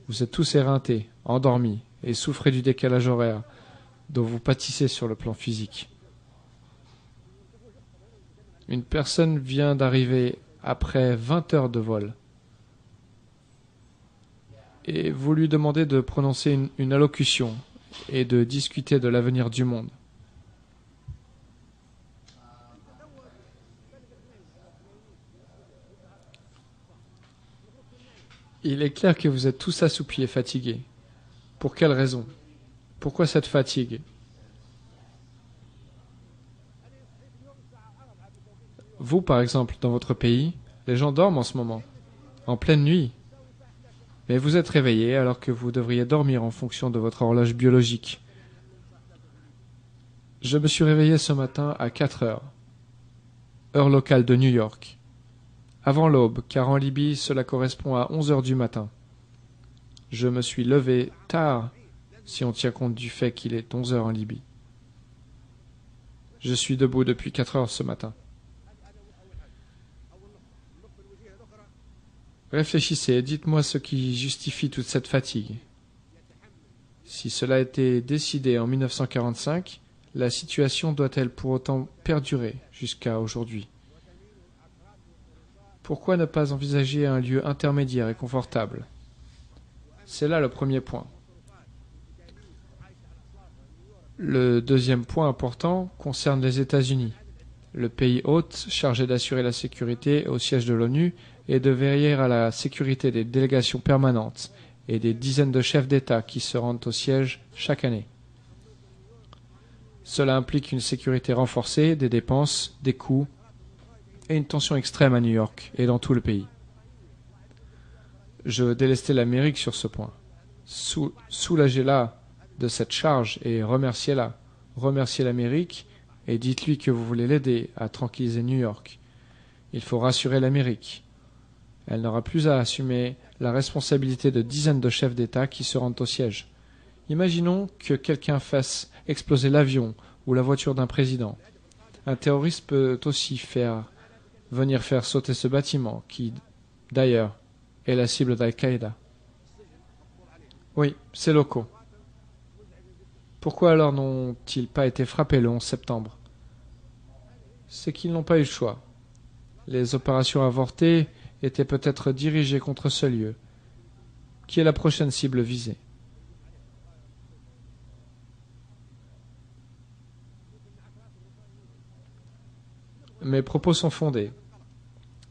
Vous êtes tous éreintés, endormis, et souffrez du décalage horaire dont vous pâtissez sur le plan physique. Une personne vient d'arriver après 20 heures de vol. Et vous lui demandez de prononcer une allocution et de discuter de l'avenir du monde. Il est clair que vous êtes tous assoupis et fatigués. Pour quelle raison ? Pourquoi cette fatigue ? Vous, par exemple, dans votre pays, les gens dorment en ce moment, en pleine nuit. Mais vous êtes réveillés alors que vous devriez dormir en fonction de votre horloge biologique. Je me suis réveillé ce matin à 4 heures, heure locale de New York, avant l'aube, car en Libye cela correspond à 11 heures du matin. Je me suis levé tard, si on tient compte du fait qu'il est 11 heures en Libye. Je suis debout depuis 4 heures ce matin. Réfléchissez et dites-moi ce qui justifie toute cette fatigue. Si cela a été décidé en 1945, la situation doit-elle pour autant perdurer jusqu'à aujourd'hui ? Pourquoi ne pas envisager un lieu intermédiaire et confortable ? C'est là le premier point. Le deuxième point important concerne les États-Unis, le pays hôte chargé d'assurer la sécurité au siège de l'ONU et de veiller à la sécurité des délégations permanentes et des dizaines de chefs d'État qui se rendent au siège chaque année. Cela implique une sécurité renforcée, des dépenses, des coûts et une tension extrême à New York et dans tout le pays. Je veux délester l'Amérique sur ce point. Soulagez-la de cette charge et remerciez-la. Remerciez l'Amérique et dites-lui que vous voulez l'aider à tranquilliser New York. Il faut rassurer l'Amérique. Elle n'aura plus à assumer la responsabilité de dizaines de chefs d'État qui se rendent au siège. Imaginons que quelqu'un fasse exploser l'avion ou la voiture d'un président. Un terroriste peut aussi venir faire sauter ce bâtiment, qui, d'ailleurs, est la cible d'Al-Qaïda. Oui, ces locaux. Pourquoi alors n'ont-ils pas été frappés le 11 septembre? C'est qu'ils n'ont pas eu le choix. Les opérations avortées étaient peut-être dirigées contre ce lieu, qui est la prochaine cible visée. Mes propos sont fondés.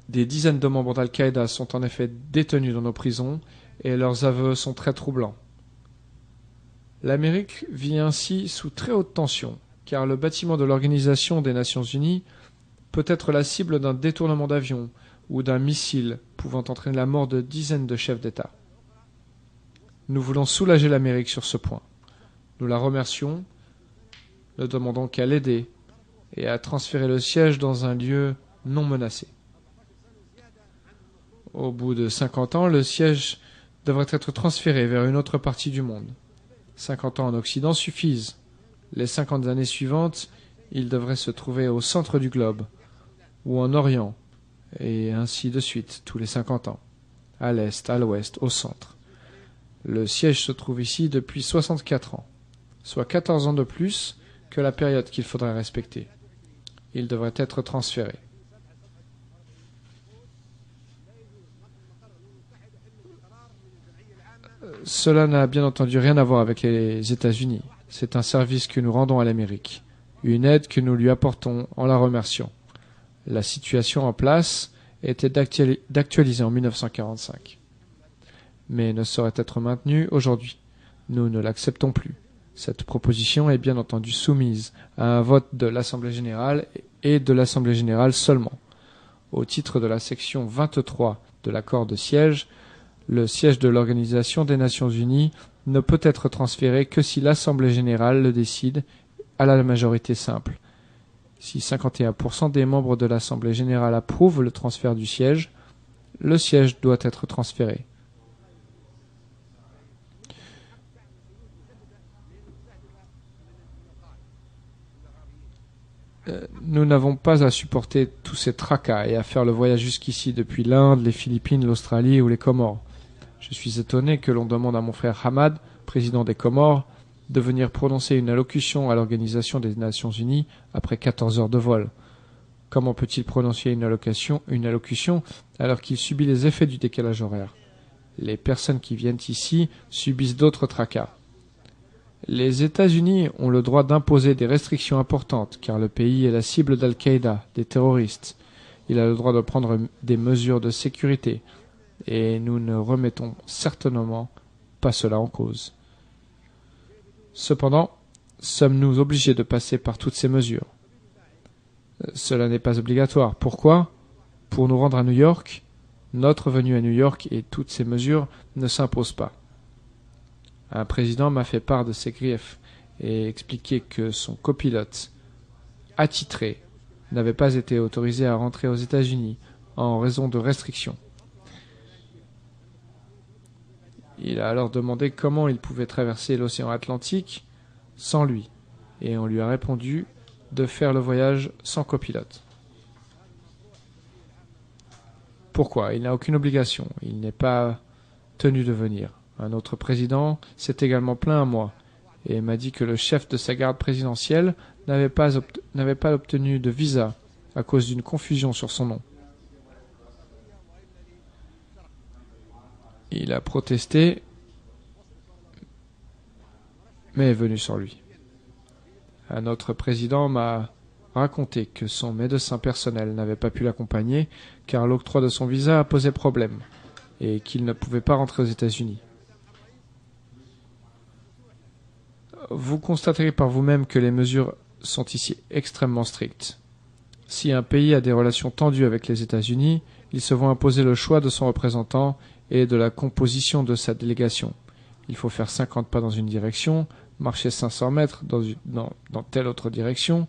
Des dizaines de membres d'Al-Qaïda sont en effet détenus dans nos prisons et leurs aveux sont très troublants. L'Amérique vit ainsi sous très haute tension, car le bâtiment de l'Organisation des Nations Unies peut être la cible d'un détournement d'avion ou d'un missile pouvant entraîner la mort de dizaines de chefs d'État. Nous voulons soulager l'Amérique sur ce point. Nous la remercions, ne demandons qu'à l'aider et à transférer le siège dans un lieu non menacé. Au bout de 50 ans, le siège devrait être transféré vers une autre partie du monde. 50 ans en Occident suffisent. Les 50 années suivantes, il devrait se trouver au centre du globe, ou en Orient, et ainsi de suite, tous les 50 ans, à l'est, à l'ouest, au centre. Le siège se trouve ici depuis 64 ans, soit 14 ans de plus que la période qu'il faudrait respecter. Il devrait être transféré. Cela n'a bien entendu rien à voir avec les États-Unis. C'est un service que nous rendons à l'Amérique, une aide que nous lui apportons en la remerciant. La situation en place était d'actualiser en 1945, mais ne saurait être maintenue aujourd'hui. Nous ne l'acceptons plus. Cette proposition est bien entendu soumise à un vote de l'Assemblée générale et de l'Assemblée générale seulement. Au titre de la section 23 de l'accord de siège, le siège de l'Organisation des Nations Unies ne peut être transféré que si l'Assemblée générale le décide à la majorité simple. Si 51% des membres de l'Assemblée générale approuvent le transfert du siège, le siège doit être transféré. Nous n'avons pas à supporter tous ces tracas et à faire le voyage jusqu'ici depuis l'Inde, les Philippines, l'Australie ou les Comores. Je suis étonné que l'on demande à mon frère Hamad, président des Comores, de venir prononcer une allocution à l'Organisation des Nations Unies après 14 heures de vol. Comment peut-il prononcer une allocution alors qu'il subit les effets du décalage horaire? Les personnes qui viennent ici subissent d'autres tracas. Les États-Unis ont le droit d'imposer des restrictions importantes, car le pays est la cible d'Al-Qaïda, des terroristes. Il a le droit de prendre des mesures de sécurité, et nous ne remettons certainement pas cela en cause. Cependant, sommes-nous obligés de passer par toutes ces mesures? Cela n'est pas obligatoire. Pourquoi? Pour nous rendre à New York, notre venue à New York et toutes ces mesures ne s'imposent pas. Un président m'a fait part de ses griefs et expliqué que son copilote, attitré, n'avait pas été autorisé à rentrer aux États-Unis en raison de restrictions. Il a alors demandé comment il pouvait traverser l'océan Atlantique sans lui, et on lui a répondu de faire le voyage sans copilote. Pourquoi? Il n'a aucune obligation, il n'est pas tenu de venir. Un autre président s'est également plaint à moi et m'a dit que le chef de sa garde présidentielle n'avait pas obtenu de visa à cause d'une confusion sur son nom. Il a protesté, mais est venu sans lui. Un autre président m'a raconté que son médecin personnel n'avait pas pu l'accompagner car l'octroi de son visa a posé problème et qu'il ne pouvait pas rentrer aux États-Unis. Vous constaterez par vous-même que les mesures sont ici extrêmement strictes. Si un pays a des relations tendues avec les États-Unis, ils se voient imposer le choix de son représentant et de la composition de sa délégation. Il faut faire 50 pas dans une direction, marcher 500 mètres dans telle autre direction,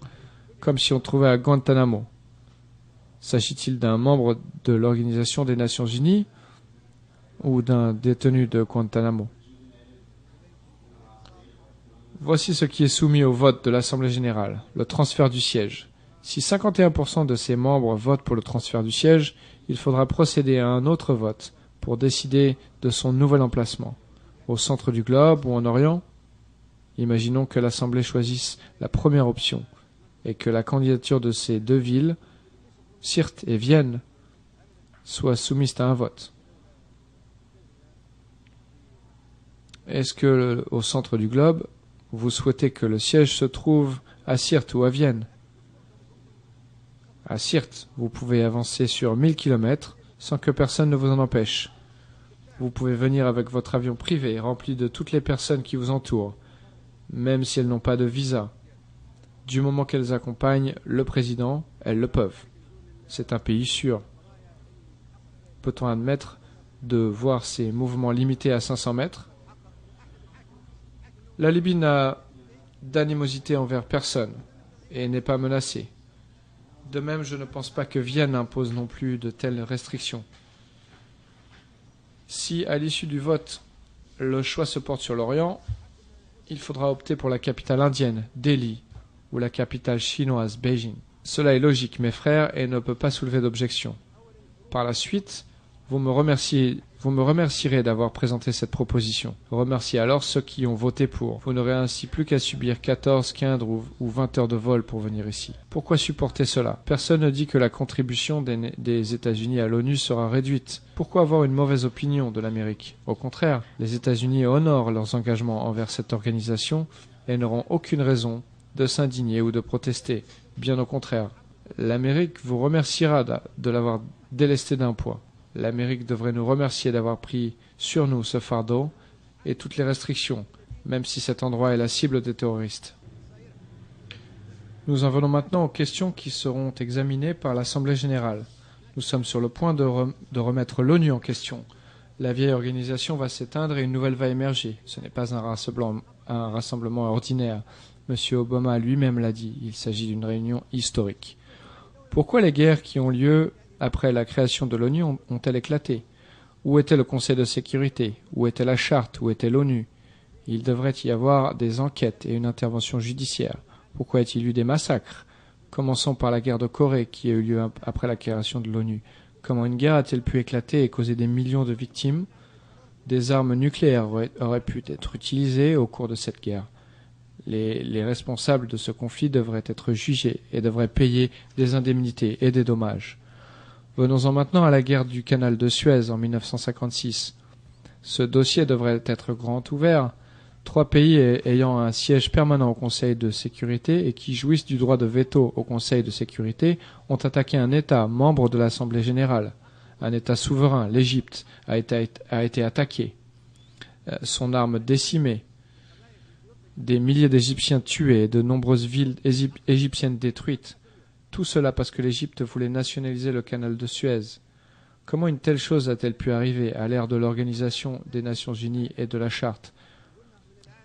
comme si on trouvait à Guantanamo. S'agit-il d'un membre de l'Organisation des Nations Unies? ou d'un détenu de Guantanamo. Voici ce qui est soumis au vote de l'Assemblée générale, le transfert du siège. Si 51% de ses membres votent pour le transfert du siège, il faudra procéder à un autre vote pour décider de son nouvel emplacement. Au centre du globe ou en Orient? Imaginons que l'Assemblée choisisse la première option et que la candidature de ces deux villes, Sirte et Vienne, soit soumise à un vote. Est-ce que, au centre du globe, vous souhaitez que le siège se trouve à Sirte ou à Vienne? À Sirte, vous pouvez avancer sur 1000 km sans que personne ne vous en empêche. Vous pouvez venir avec votre avion privé rempli de toutes les personnes qui vous entourent, même si elles n'ont pas de visa. Du moment qu'elles accompagnent le président, elles le peuvent. C'est un pays sûr. Peut-on admettre de voir ces mouvements limités à 500 mètres? La Libye n'a d'animosité envers personne et n'est pas menacée. De même, je ne pense pas que Vienne impose non plus de telles restrictions. Si, à l'issue du vote, le choix se porte sur l'Orient, il faudra opter pour la capitale indienne, Delhi, ou la capitale chinoise, Beijing. Cela est logique, mes frères, et ne peut pas soulever d'objection. Par la suite, vous me remercierez d'avoir présenté cette proposition. Remerciez alors ceux qui ont voté pour. Vous n'aurez ainsi plus qu'à subir 14, 15 ou 20 heures de vol pour venir ici. Pourquoi supporter cela? Personne ne dit que la contribution des États-Unis à l'ONU sera réduite. Pourquoi avoir une mauvaise opinion de l'Amérique? Au contraire, les États-Unis honorent leurs engagements envers cette organisation et n'auront aucune raison de s'indigner ou de protester. Bien au contraire, l'Amérique vous remerciera de l'avoir délesté d'un poids. L'Amérique devrait nous remercier d'avoir pris sur nous ce fardeau et toutes les restrictions, même si cet endroit est la cible des terroristes. Nous en venons maintenant aux questions qui seront examinées par l'Assemblée générale. Nous sommes sur le point de remettre l'ONU en question. La vieille organisation va s'éteindre et une nouvelle va émerger. Ce n'est pas un rassemblement ordinaire. M. Obama lui-même l'a dit, il s'agit d'une réunion historique. Pourquoi les guerres qui ont lieu après la création de l'ONU ont-elles éclaté? Où était le Conseil de sécurité? Où était la Charte? Où était l'ONU? Il devrait y avoir des enquêtes et une intervention judiciaire. Pourquoi a-t-il eu des massacres? Commençons par la guerre de Corée qui a eu lieu après la création de l'ONU. Comment une guerre a-t-elle pu éclater et causer des millions de victimes? Des armes nucléaires auraient pu être utilisées au cours de cette guerre. Les responsables de ce conflit devraient être jugés et devraient payer des indemnités et des dommages. Venons-en maintenant à la guerre du canal de Suez en 1956. Ce dossier devrait être grand ouvert. 3 pays ayant un siège permanent au Conseil de sécurité et qui jouissent du droit de veto au Conseil de sécurité ont attaqué un État membre de l'Assemblée générale. Un État souverain, l'Égypte, a été attaqué. Son arme décimée. Des milliers d'Égyptiens tués et de nombreuses villes égyptiennes détruites. Tout cela parce que l'Égypte voulait nationaliser le canal de Suez. Comment une telle chose a-t-elle pu arriver à l'ère de l'Organisation des Nations Unies et de la Charte?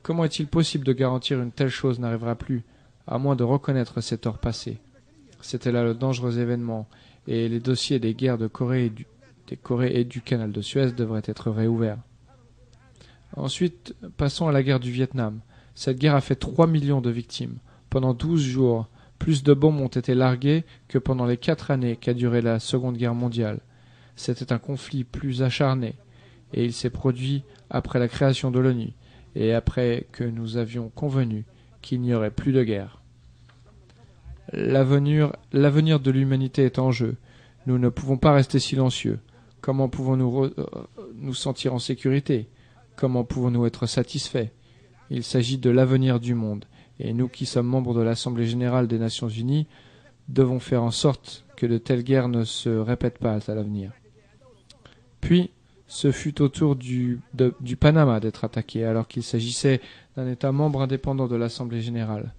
Comment est-il possible de garantir une telle chose n'arrivera plus, à moins de reconnaître ces torts passés? C'était là le dangereux événement, et les dossiers des guerres de Corée et du canal de Suez devraient être réouverts. Ensuite, passons à la guerre du Vietnam. Cette guerre a fait 3 millions de victimes. Pendant 12 jours, plus de bombes ont été larguées que pendant les 4 années qu'a duré la Seconde Guerre mondiale. C'était un conflit plus acharné, et il s'est produit après la création de l'ONU, et après que nous avions convenu qu'il n'y aurait plus de guerre. L'avenir de l'humanité est en jeu. Nous ne pouvons pas rester silencieux. Comment pouvons-nous nous sentir en sécurité? Comment pouvons-nous être satisfaits? Il s'agit de l'avenir du monde, et nous qui sommes membres de l'Assemblée générale des Nations unies devons faire en sorte que de telles guerres ne se répètent pas à l'avenir. Puis, ce fut au tour du Panama d'être attaqué, alors qu'il s'agissait d'un État membre indépendant de l'Assemblée générale.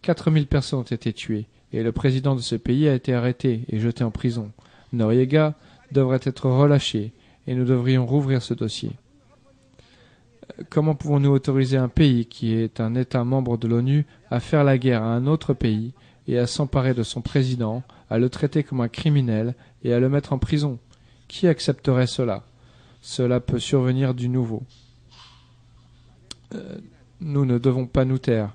4000 personnes ont été tuées, et le président de ce pays a été arrêté et jeté en prison. Noriega devrait être relâché, et nous devrions rouvrir ce dossier. Comment pouvons-nous autoriser un pays qui est un État membre de l'ONU à faire la guerre à un autre pays et à s'emparer de son président, à le traiter comme un criminel et à le mettre en prison? Qui accepterait cela? cela peut survenir du nouveau. Nous ne devons pas nous taire.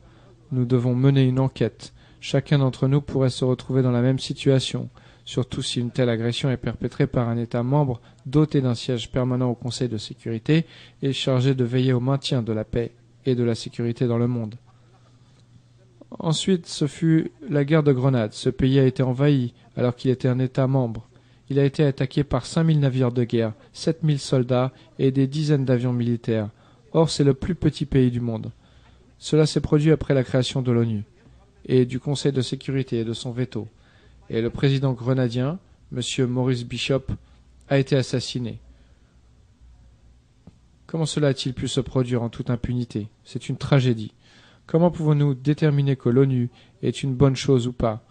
Nous devons mener une enquête. Chacun d'entre nous pourrait se retrouver dans la même situation, surtout si une telle agression est perpétrée par un État membre doté d'un siège permanent au Conseil de sécurité et chargé de veiller au maintien de la paix et de la sécurité dans le monde. Ensuite, ce fut la guerre de Grenade. Ce pays a été envahi alors qu'il était un État membre. Il a été attaqué par 5000 navires de guerre, 7000 soldats et des dizaines d'avions militaires. Or, c'est le plus petit pays du monde. Cela s'est produit après la création de l'ONU et du Conseil de sécurité et de son veto. Et le président grenadien, M. Maurice Bishop, a été assassiné. Comment cela a-t-il pu se produire en toute impunité? C'est une tragédie. Comment pouvons-nous déterminer que l'ONU est une bonne chose ou pas?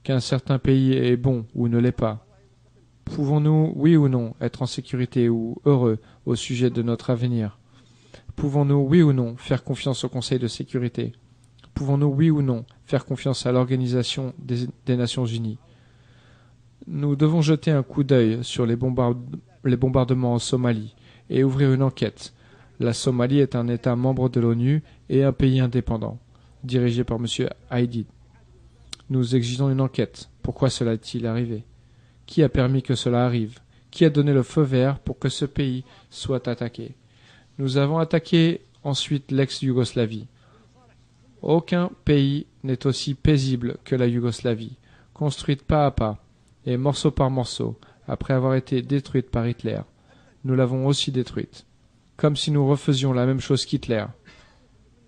Qu'un certain pays est bon ou ne l'est pas? Pouvons-nous, oui ou non, être en sécurité ou heureux au sujet de notre avenir? Pouvons-nous, oui ou non, faire confiance au Conseil de sécurité? Pouvons-nous, oui ou non, faire confiance à l'Organisation des Nations Unies? Nous devons jeter un coup d'œil sur les bombardements en Somalie et ouvrir une enquête. La Somalie est un État membre de l'ONU et un pays indépendant, dirigé par M. Aidid. Nous exigeons une enquête. Pourquoi cela est-il arrivé? Qui a permis que cela arrive? Qui a donné le feu vert pour que ce pays soit attaqué? Nous avons attaqué ensuite l'ex-Yougoslavie. Aucun pays n'est aussi paisible que la Yougoslavie, construite pas à pas et morceau par morceau, après avoir été détruite par Hitler. Nous l'avons aussi détruite, comme si nous refaisions la même chose qu'Hitler.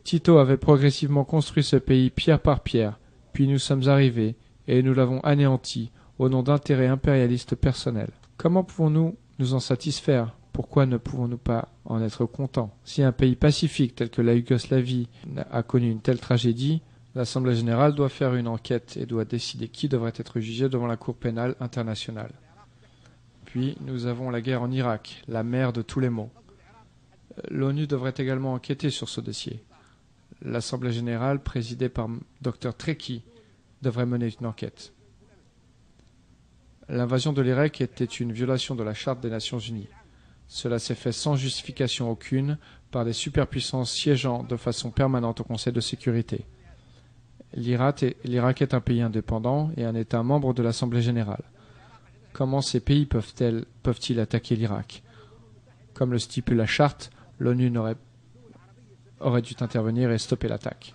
Tito avait progressivement construit ce pays pierre par pierre, puis nous sommes arrivés et nous l'avons anéanti au nom d'intérêts impérialistes personnels. Comment pouvons-nous nous en satisfaire? Pourquoi ne pouvons-nous pas en être contents? Si un pays pacifique tel que la Yougoslavie a connu une telle tragédie, l'Assemblée générale doit faire une enquête et doit décider qui devrait être jugé devant la Cour pénale internationale. Puis nous avons la guerre en Irak, la mère de tous les maux. L'ONU devrait également enquêter sur ce dossier. L'Assemblée générale, présidée par Dr Trekkie, devrait mener une enquête. L'invasion de l'Irak était une violation de la Charte des Nations Unies. Cela s'est fait sans justification aucune par des superpuissances siégeant de façon permanente au Conseil de sécurité. L'Irak est un pays indépendant et un État membre de l'Assemblée générale. Comment ces pays peuvent-ils attaquer l'Irak? Comme le stipule la Charte, l'ONU aurait dû intervenir et stopper l'attaque.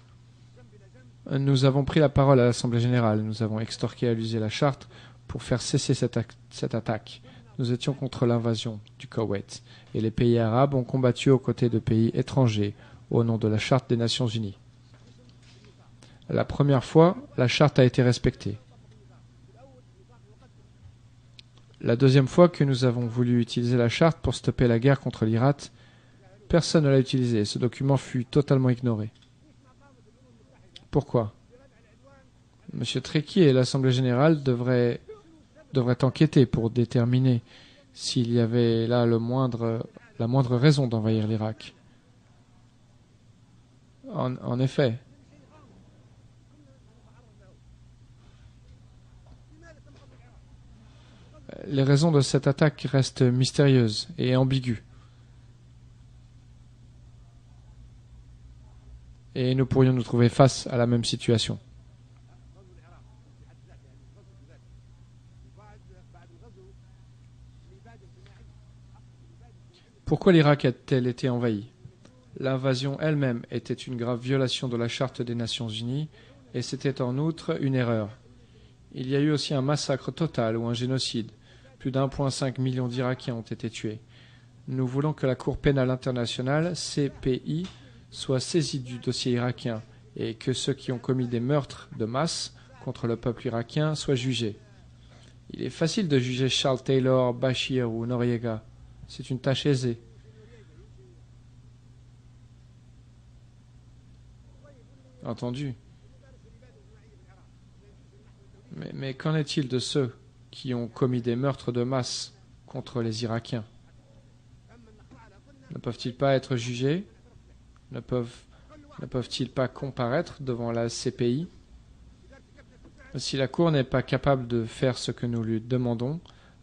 Nous avons pris la parole à l'Assemblée générale. Nous avons extorqué à l'user la Charte pour faire cesser cette attaque. Nous étions contre l'invasion du Koweït et les pays arabes ont combattu aux côtés de pays étrangers au nom de la Charte des Nations Unies. La première fois, la Charte a été respectée. La deuxième fois que nous avons voulu utiliser la Charte pour stopper la guerre contre l'Irak, personne ne l'a utilisé. Ce document fut totalement ignoré. Pourquoi? M. Trekkie et l'Assemblée générale devraient enquêter pour déterminer s'il y avait là la moindre raison d'envahir l'Irak. En effet, les raisons de cette attaque restent mystérieuses et ambiguës. Et nous pourrions nous trouver face à la même situation. Pourquoi l'Irak a-t-elle été envahi? L'invasion elle-même était une grave violation de la Charte des Nations Unies et c'était en outre une erreur. Il y a eu aussi un massacre total ou un génocide. Plus d'1,5 million d'Irakiens ont été tués. Nous voulons que la Cour pénale internationale, CPI, soit saisie du dossier irakien et que ceux qui ont commis des meurtres de masse contre le peuple irakien soient jugés. Il est facile de juger Charles Taylor, Bashir ou Noriega. C'est une tâche aisée. Entendu. Mais qu'en est-il de ceux qui ont commis des meurtres de masse contre les Irakiens? Ne peuvent-ils pas être jugés? Ne peuvent-ils pas comparaître devant la CPI? Si la Cour n'est pas capable de faire ce que nous lui demandons,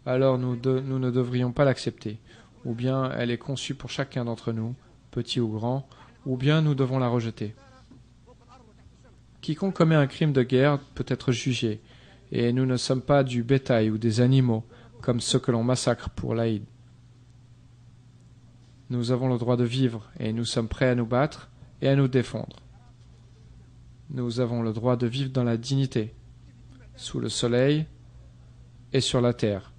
alors nous ne devrions pas l'accepter. ou bien elle est conçue pour chacun d'entre nous, petit ou grand, ou bien nous devons la rejeter. Quiconque commet un crime de guerre peut être jugé, et nous ne sommes pas du bétail ou des animaux, comme ceux que l'on massacre pour l'Aïd. Nous avons le droit de vivre, et nous sommes prêts à nous battre et à nous défendre. Nous avons le droit de vivre dans la dignité, sous le soleil et sur la terre.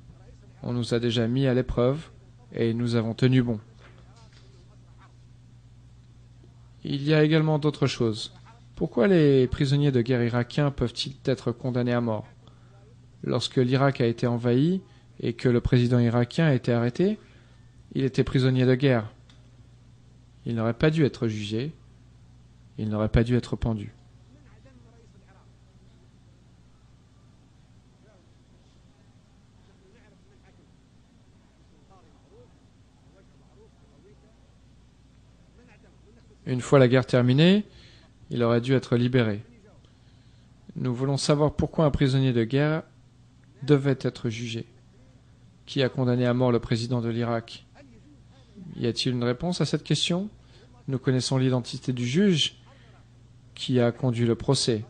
On nous a déjà mis à l'épreuve, et nous avons tenu bon. Il y a également d'autres choses. Pourquoi les prisonniers de guerre irakiens peuvent-ils être condamnés à mort? Lorsque l'Irak a été envahi et que le président irakien a été arrêté, il était prisonnier de guerre. Il n'aurait pas dû être jugé, il n'aurait pas dû être pendu. Une fois la guerre terminée, il aurait dû être libéré. Nous voulons savoir pourquoi un prisonnier de guerre devait être jugé. Qui a condamné à mort le président de l'Irak? Y a-t-il une réponse à cette question? Nous connaissons l'identité du juge qui a conduit le procès.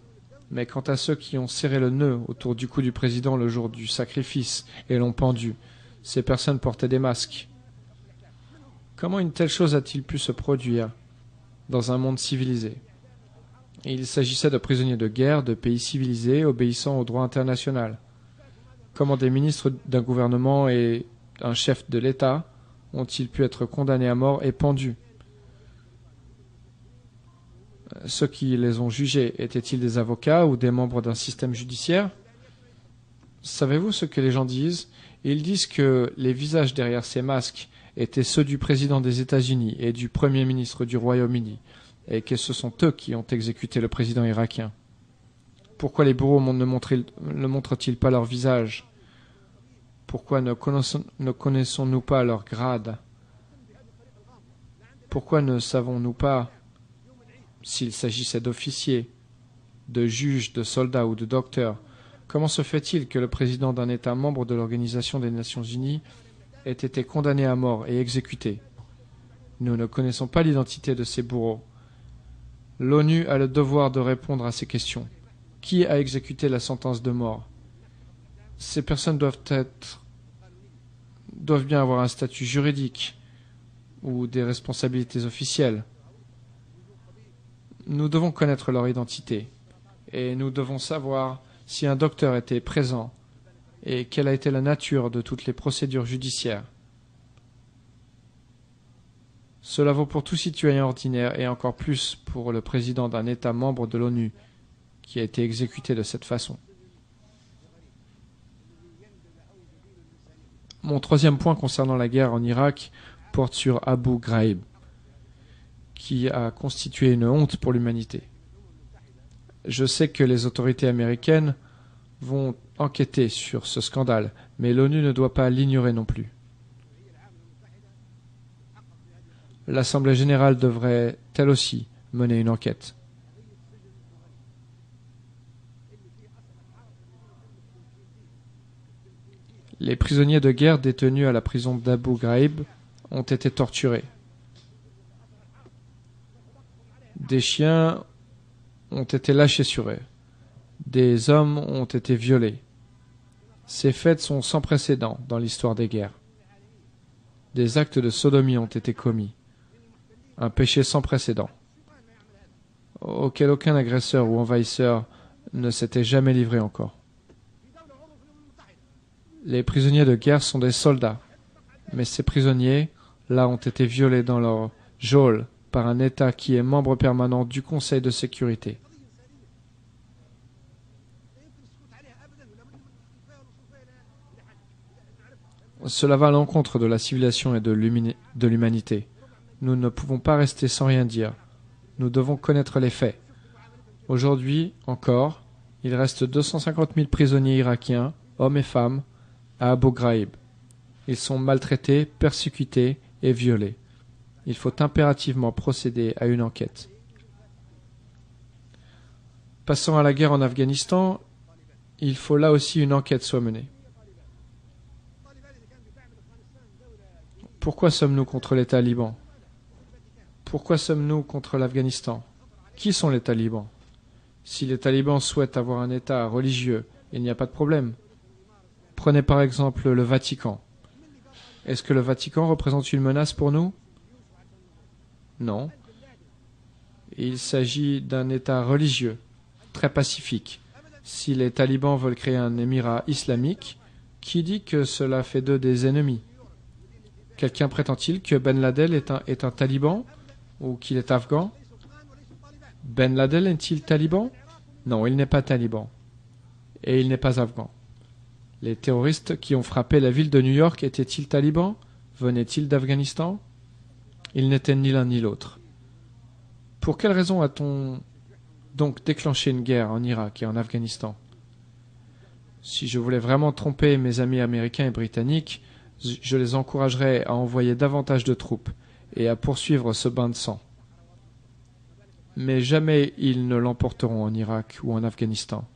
Mais quant à ceux qui ont serré le nœud autour du cou du président le jour du sacrifice et l'ont pendu, ces personnes portaient des masques. Comment une telle chose a-t-il pu se produire dans un monde civilisé? Il s'agissait de prisonniers de guerre de pays civilisés obéissant au droit international. Comment des ministres d'un gouvernement et un chef de l'État ont-ils pu être condamnés à mort et pendus? Ceux qui les ont jugés étaient-ils des avocats ou des membres d'un système judiciaire? Savez-vous ce que les gens disent? Ils disent que les visages derrière ces masques étaient ceux du président des États-Unis et du premier ministre du Royaume-Uni, et que ce sont eux qui ont exécuté le président irakien. Pourquoi les bourreaux ne montrent-ils pas leur visage? Pourquoi ne connaissons-nous pas leur grade? Pourquoi ne savons-nous pas s'il s'agissait d'officiers, de juges, de soldats ou de docteurs? Comment se fait-il que le président d'un État membre de l'Organisation des Nations Unies ait été condamné à mort et exécuté? Nous ne connaissons pas l'identité de ces bourreaux. L'ONU a le devoir de répondre à ces questions. Qui a exécuté la sentence de mort? Ces personnes doivent bien avoir un statut juridique ou des responsabilités officielles. Nous devons connaître leur identité et nous devons savoir si un docteur était présent et quelle a été la nature de toutes les procédures judiciaires. Cela vaut pour tout citoyen ordinaire et encore plus pour le président d'un État membre de l'ONU qui a été exécuté de cette façon. Mon troisième point concernant la guerre en Irak porte sur Abu Ghraib, qui a constitué une honte pour l'humanité. Je sais que les autorités américaines vont enquêter sur ce scandale, mais l'ONU ne doit pas l'ignorer non plus. L'Assemblée générale devrait, elle aussi, mener une enquête. Les prisonniers de guerre détenus à la prison d'Abu Ghraib ont été torturés. Des chiens ont été lâchés sur eux. Des hommes ont été violés. Ces faits sont sans précédent dans l'histoire des guerres. Des actes de sodomie ont été commis. Un péché sans précédent, auquel aucun agresseur ou envahisseur ne s'était jamais livré encore. Les prisonniers de guerre sont des soldats, mais ces prisonniers, là, ont été violés dans leur geôle par un État qui est membre permanent du Conseil de sécurité. Cela va à l'encontre de la civilisation et de l'humanité. Nous ne pouvons pas rester sans rien dire. Nous devons connaître les faits. Aujourd'hui, encore, il reste 250 000 prisonniers irakiens, hommes et femmes, à Abu Ghraib. Ils sont maltraités, persécutés et violés. Il faut impérativement procéder à une enquête. Passant à la guerre en Afghanistan, il faut là aussi une enquête soit menée. Pourquoi sommes-nous contre les talibans? Pourquoi sommes-nous contre l'Afghanistan? Qui sont les talibans? Si les talibans souhaitent avoir un État religieux, il n'y a pas de problème. Prenez par exemple le Vatican. Est-ce que le Vatican représente une menace pour nous? Non. Il s'agit d'un État religieux, très pacifique. Si les talibans veulent créer un émirat islamique, qui dit que cela fait d'eux des ennemis? Quelqu'un prétend-il que Ben Laden est un taliban ou qu'il est afghan? Ben Laden est-il taliban? Non, il n'est pas taliban. Et il n'est pas afghan. Les terroristes qui ont frappé la ville de New York étaient-ils talibans? Venaient-ils d'Afghanistan? Ils n'étaient ni l'un ni l'autre. Pour quelle raison a-t-on donc déclenché une guerre en Irak et en Afghanistan? Si je voulais vraiment tromper mes amis américains et britanniques, je les encouragerais à envoyer davantage de troupes et à poursuivre ce bain de sang. Mais jamais ils ne l'emporteront en Irak ou en Afghanistan.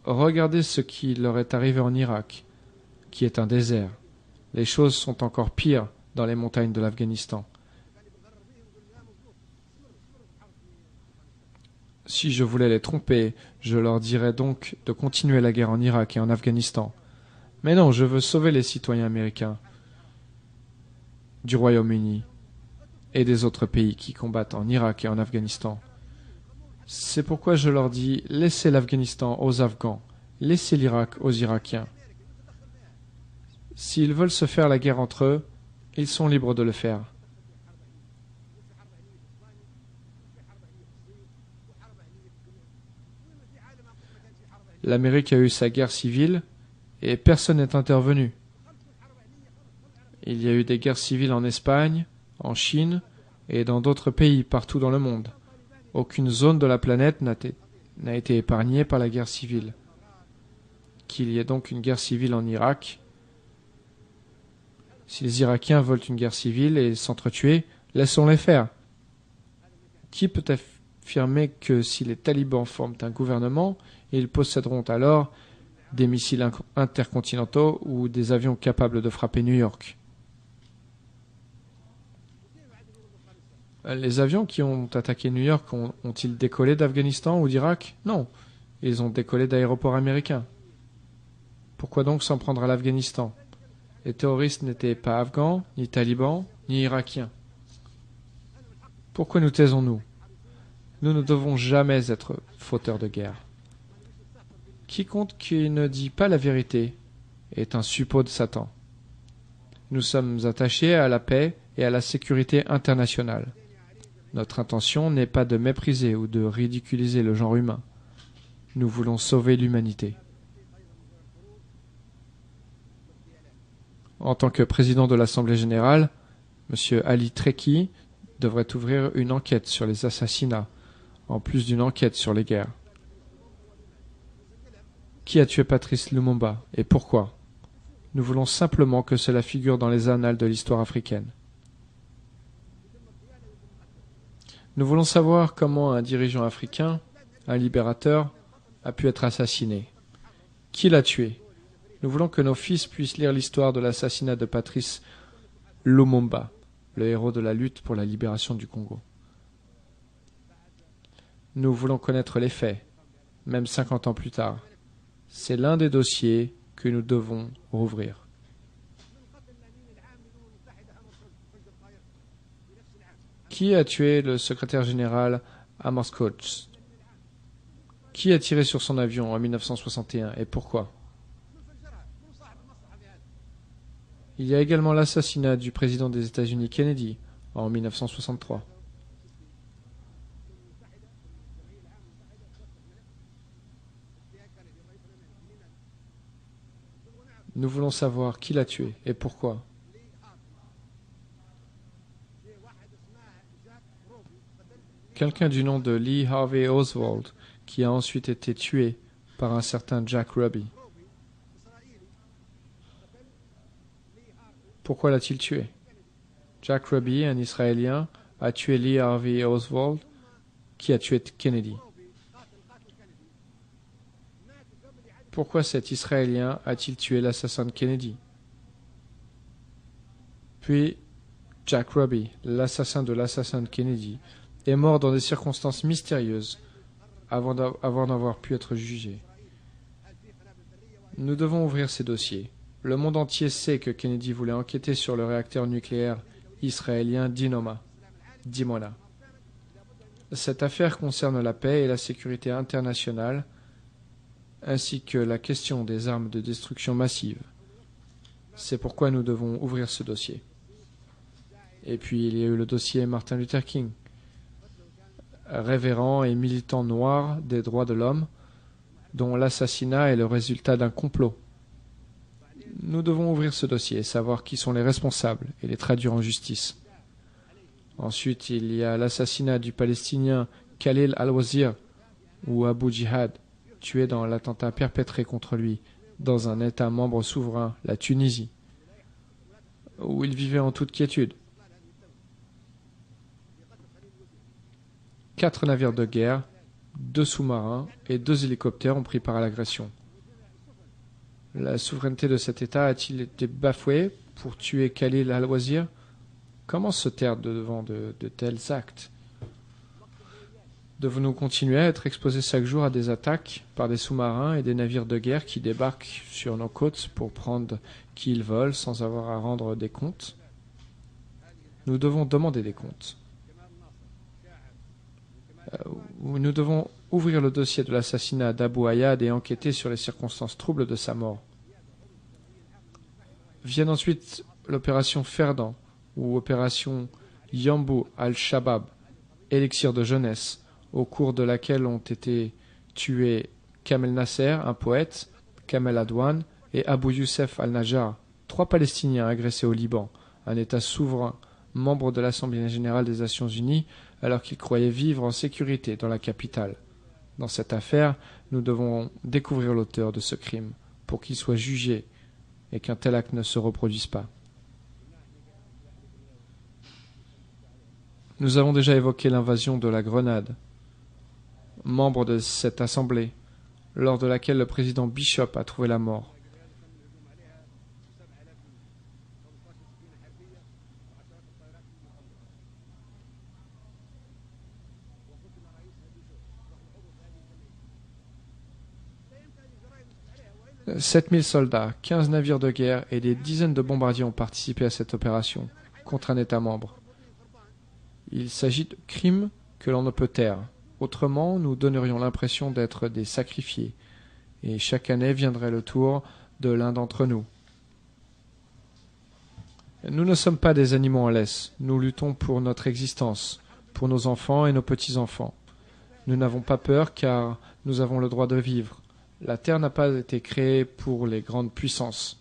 Regardez ce qui leur est arrivé en Irak, qui est un désert. Les choses sont encore pires dans les montagnes de l'Afghanistan. Si je voulais les tromper, je leur dirais donc de continuer la guerre en Irak et en Afghanistan. Mais non, je veux sauver les citoyens américains du Royaume-Uni et des autres pays qui combattent en Irak et en Afghanistan. C'est pourquoi je leur dis, laissez l'Afghanistan aux Afghans, laissez l'Irak aux Irakiens. S'ils veulent se faire la guerre entre eux, ils sont libres de le faire. L'Amérique a eu sa guerre civile et personne n'est intervenu. Il y a eu des guerres civiles en Espagne, en Chine et dans d'autres pays partout dans le monde. Aucune zone de la planète n'a été épargnée par la guerre civile. Qu'il y ait donc une guerre civile en Irak. Si les Irakiens veulent une guerre civile et s'entretuer, laissons-les faire. Qui peut affirmer que si les talibans forment un gouvernement, ils posséderont alors des missiles intercontinentaux ou des avions capables de frapper New York? Les avions qui ont attaqué New York ont-ils décollé d'Afghanistan ou d'Irak? Non, ils ont décollé d'aéroports américains. Pourquoi donc s'en prendre à l'Afghanistan? Les terroristes n'étaient pas afghans, ni talibans, ni irakiens. Pourquoi nous taisons-nous? Nous ne devons jamais être fauteurs de guerre. Quiconque qui ne dit pas la vérité est un suppôt de Satan. Nous sommes attachés à la paix et à la sécurité internationale. Notre intention n'est pas de mépriser ou de ridiculiser le genre humain. Nous voulons sauver l'humanité. En tant que président de l'Assemblée générale, M. Ali Treki devrait ouvrir une enquête sur les assassinats, en plus d'une enquête sur les guerres. Qui a tué Patrice Lumumba et pourquoi? Nous voulons simplement que cela figure dans les annales de l'histoire africaine. Nous voulons savoir comment un dirigeant africain, un libérateur, a pu être assassiné. Qui l'a tué? Nous voulons que nos fils puissent lire l'histoire de l'assassinat de Patrice Lumumba, le héros de la lutte pour la libération du Congo. Nous voulons connaître les faits, même 50 ans plus tard. C'est l'un des dossiers que nous devons rouvrir. Qui a tué le secrétaire général Amos Koch? Qui a tiré sur son avion en 1961 et pourquoi? Il y a également l'assassinat du président des États-Unis Kennedy en 1963. Nous voulons savoir qui l'a tué et pourquoi. Quelqu'un du nom de Lee Harvey Oswald qui a ensuite été tué par un certain Jack Ruby. Pourquoi l'a-t-il tué? Jack Ruby, un Israélien, a tué Lee Harvey Oswald, qui a tué Kennedy. Pourquoi cet Israélien a-t-il tué l'assassin de Kennedy? Puis, Jack Ruby, l'assassin de Kennedy, est mort dans des circonstances mystérieuses avant d'avoir pu être jugé. Nous devons ouvrir ces dossiers. Le monde entier sait que Kennedy voulait enquêter sur le réacteur nucléaire israélien Dimona. Cette affaire concerne la paix et la sécurité internationale, ainsi que la question des armes de destruction massive. C'est pourquoi nous devons ouvrir ce dossier. Et puis il y a eu le dossier Martin Luther King, révérend et militant noir des droits de l'homme, dont l'assassinat est le résultat d'un complot. Nous devons ouvrir ce dossier, savoir qui sont les responsables et les traduire en justice. Ensuite, il y a l'assassinat du Palestinien Khalil al-Wazir, ou Abu Jihad, tué dans l'attentat perpétré contre lui dans un État membre souverain, la Tunisie, où il vivait en toute quiétude. 4 navires de guerre, 2 sous-marins et 2 hélicoptères ont pris part à l'agression. La souveraineté de cet État a-t-il été bafouée pour tuer Khalil al-Wazir? Comment se taire devant de tels actes? Devons-nous continuer à être exposés chaque jour à des attaques par des sous-marins et des navires de guerre qui débarquent sur nos côtes pour prendre qui ils veulent sans avoir à rendre des comptes? Nous devons demander des comptes. Nous devons ouvrir le dossier de l'assassinat d'Abu Ayyad et enquêter sur les circonstances troubles de sa mort. Viennent ensuite l'opération Ferdan ou opération Yambu al-Shabab, élixir de jeunesse, au cours de laquelle ont été tués Kamel Nasser, un poète, Kamel Adwan et Abu Youssef al-Najjar, 3 Palestiniens agressés au Liban, un État souverain, membre de l'Assemblée générale des Nations unies, alors qu'ils croyaient vivre en sécurité dans la capitale. Dans cette affaire, nous devons découvrir l'auteur de ce crime pour qu'il soit jugé et qu'un tel acte ne se reproduise pas. Nous avons déjà évoqué l'invasion de la Grenade, membre de cette assemblée, lors de laquelle le président Bishop a trouvé la mort. « 7000 soldats, 15 navires de guerre et des dizaines de bombardiers ont participé à cette opération contre un État membre. Il s'agit de crimes que l'on ne peut taire. Autrement, nous donnerions l'impression d'être des sacrifiés, et chaque année viendrait le tour de l'un d'entre nous. Nous ne sommes pas des animaux en laisse. Nous luttons pour notre existence, pour nos enfants et nos petits-enfants. Nous n'avons pas peur car nous avons le droit de vivre. La terre n'a pas été créée pour les grandes puissances.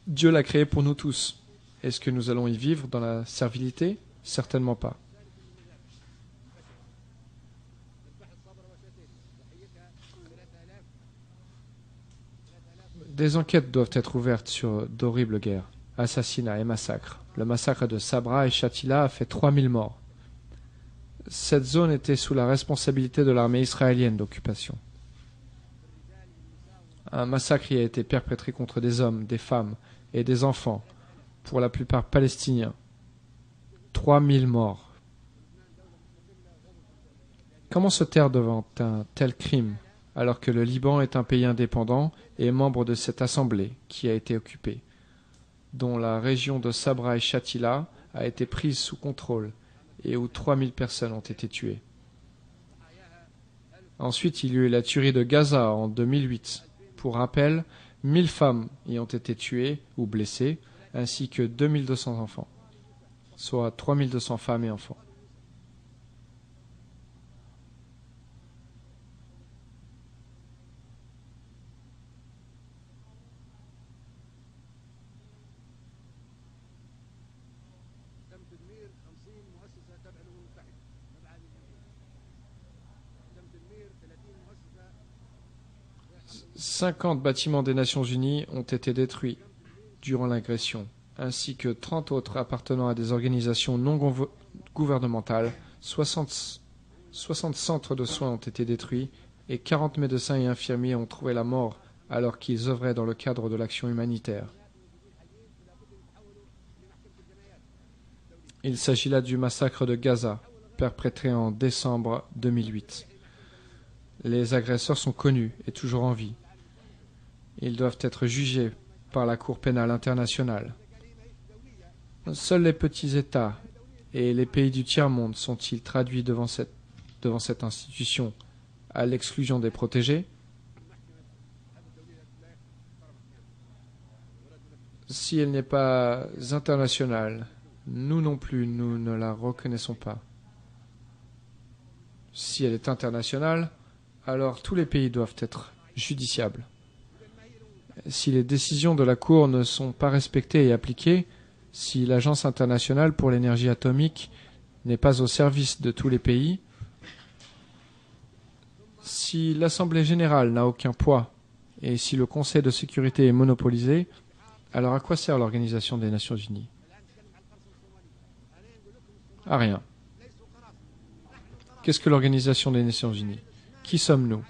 Dieu l'a créée pour nous tous. Est-ce que nous allons y vivre dans la servilité? Certainement pas. Des enquêtes doivent être ouvertes sur d'horribles guerres, assassinats et massacres. Le massacre de Sabra et Shatila a fait 3000 morts. Cette zone était sous la responsabilité de l'armée israélienne d'occupation. Un massacre y a été perpétré contre des hommes, des femmes et des enfants, pour la plupart palestiniens. 3000 morts. Comment se taire devant un tel crime, alors que le Liban est un pays indépendant et membre de cette assemblée qui a été occupée, dont la région de Sabra et Shatila a été prise sous contrôle et où 3000 personnes ont été tuées. Ensuite, il y a eu la tuerie de Gaza en 2008. Pour rappel, 1000 femmes y ont été tuées ou blessées, ainsi que 2200 enfants, soit 3200 femmes et enfants. تم تدمير 50 مؤسسة تابعة للأمم المتحدة تبع تم تدمير 30 مؤسسة 50 bâtiments des Nations Unies ont été détruits durant l'agression, ainsi que 30 autres appartenant à des organisations non gouvernementales. 60 centres de soins ont été détruits et 40 médecins et infirmiers ont trouvé la mort alors qu'ils œuvraient dans le cadre de l'action humanitaire. Il s'agit là du massacre de Gaza, perpétré en décembre 2008. Les agresseurs sont connus et toujours en vie. Ils doivent être jugés par la Cour pénale internationale. Seuls les petits États et les pays du tiers-monde sont-ils traduits devant cette institution à l'exclusion des protégés? Si elle n'est pas internationale, nous non plus, nous ne la reconnaissons pas. Si elle est internationale, alors tous les pays doivent être judiciables. Si les décisions de la Cour ne sont pas respectées et appliquées, si l'Agence internationale pour l'énergie atomique n'est pas au service de tous les pays, si l'Assemblée générale n'a aucun poids et si le Conseil de sécurité est monopolisé, alors à quoi sert l'Organisation des Nations Unies? À rien. Qu'est-ce que l'Organisation des Nations Unies? Qui sommes-nous?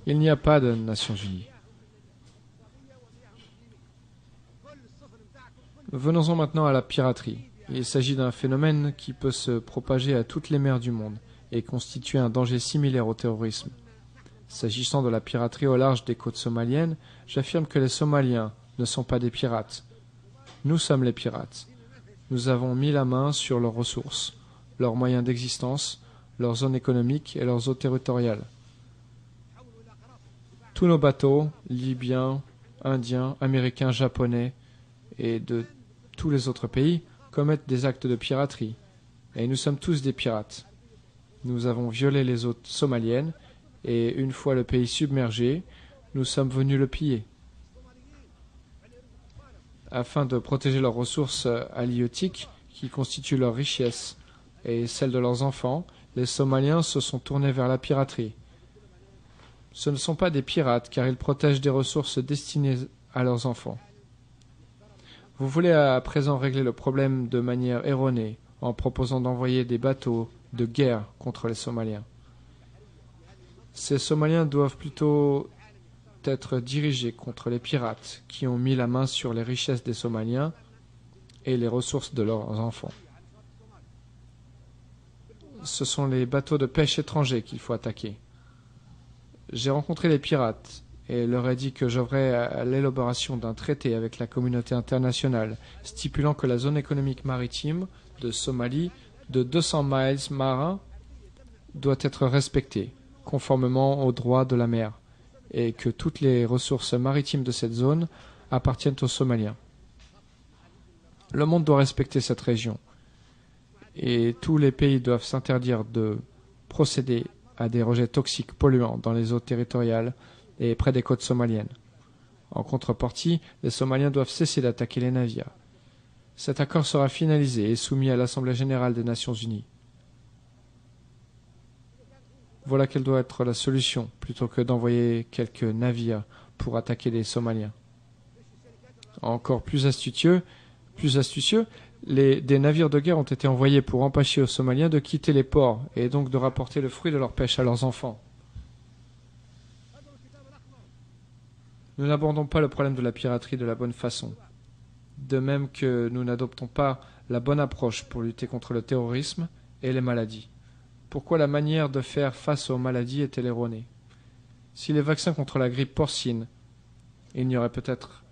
Il n'y a pas de Nations Unies. Venons-en maintenant à la piraterie. Il s'agit d'un phénomène qui peut se propager à toutes les mers du monde et constituer un danger similaire au terrorisme. S'agissant de la piraterie au large des côtes somaliennes, j'affirme que les Somaliens ne sont pas des pirates. Nous sommes les pirates. Nous avons mis la main sur leurs ressources, leurs moyens d'existence, leurs zones économiques et leurs eaux territoriales. Tous nos bateaux, libyens, indiens, américains, japonais et de tous les autres pays, commettent des actes de piraterie. Et nous sommes tous des pirates. Nous avons violé les eaux somaliennes et une fois le pays submergé, nous sommes venus le piller. Afin de protéger leurs ressources halieutiques qui constituent leur richesse et celle de leurs enfants, les Somaliens se sont tournés vers la piraterie. Ce ne sont pas des pirates car ils protègent des ressources destinées à leurs enfants. Vous voulez à présent régler le problème de manière erronée en proposant d'envoyer des bateaux de guerre contre les Somaliens. Ces Somaliens doivent plutôt être dirigés contre les pirates qui ont mis la main sur les richesses des Somaliens et les ressources de leurs enfants. Ce sont les bateaux de pêche étrangers qu'il faut attaquer. J'ai rencontré les pirates et leur ai dit que j'œuvrais à l'élaboration d'un traité avec la communauté internationale stipulant que la zone économique maritime de Somalie de 200 miles marins doit être respectée, conformément aux droits de la mer, et que toutes les ressources maritimes de cette zone appartiennent aux Somaliens. Le monde doit respecter cette région, et tous les pays doivent s'interdire de procéder à des rejets toxiques polluants dans les eaux territoriales et près des côtes somaliennes. En contrepartie, les Somaliens doivent cesser d'attaquer les navires. Cet accord sera finalisé et soumis à l'Assemblée générale des Nations unies. Voilà quelle doit être la solution, plutôt que d'envoyer quelques navires pour attaquer les Somaliens. Encore plus astucieux, des navires de guerre ont été envoyés pour empêcher aux Somaliens de quitter les ports et donc de rapporter le fruit de leur pêche à leurs enfants. Nous n'abordons pas le problème de la piraterie de la bonne façon. De même que nous n'adoptons pas la bonne approche pour lutter contre le terrorisme et les maladies. Pourquoi la manière de faire face aux maladies est-elle erronée? Si les vaccins contre la grippe porcine, il y aurait peut-être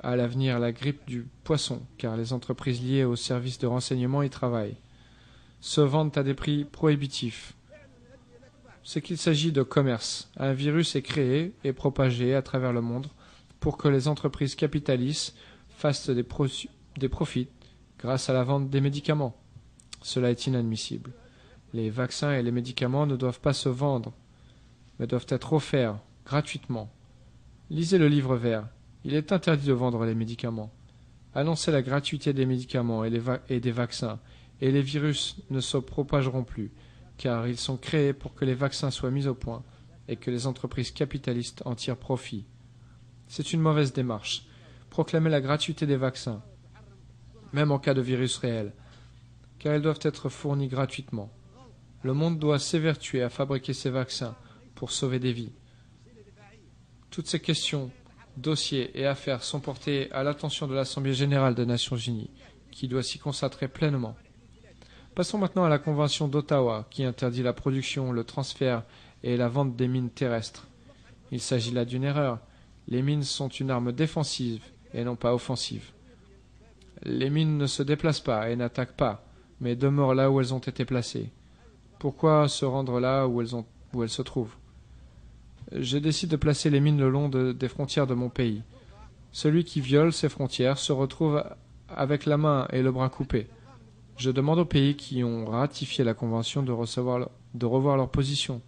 à l'avenir la grippe du poisson, car les entreprises liées aux services de renseignement y travaillent, se vendent à des prix prohibitifs. C'est qu'il s'agit de commerce. Un virus est créé et propagé à travers le monde pour que les entreprises capitalistes fassent des profits grâce à la vente des médicaments. Cela est inadmissible. Les vaccins et les médicaments ne doivent pas se vendre, mais doivent être offerts gratuitement. Lisez le livre vert. Il est interdit de vendre les médicaments. Annoncez la gratuité des médicaments et des vaccins, et les virus ne se propageront plus, car ils sont créés pour que les vaccins soient mis au point et que les entreprises capitalistes en tirent profit. C'est une mauvaise démarche. Proclamez la gratuité des vaccins, même en cas de virus réel, car ils doivent être fournis gratuitement. Le monde doit s'évertuer à fabriquer ces vaccins pour sauver des vies. Toutes ces questions, dossiers et affaires sont portées à l'attention de l'Assemblée générale des Nations unies, qui doit s'y consacrer pleinement. Passons maintenant à la Convention d'Ottawa, qui interdit la production, le transfert et la vente des mines terrestres. Il s'agit là d'une erreur. Les mines sont une arme défensive et non pas offensive. Les mines ne se déplacent pas et n'attaquent pas, mais demeurent là où elles ont été placées. Pourquoi se rendre là où elles se trouvent? Je décide de placer les mines le long des frontières de mon pays. Celui qui viole ces frontières se retrouve avec la main et le bras coupés. Je demande aux pays qui ont ratifié la Convention de revoir leur position.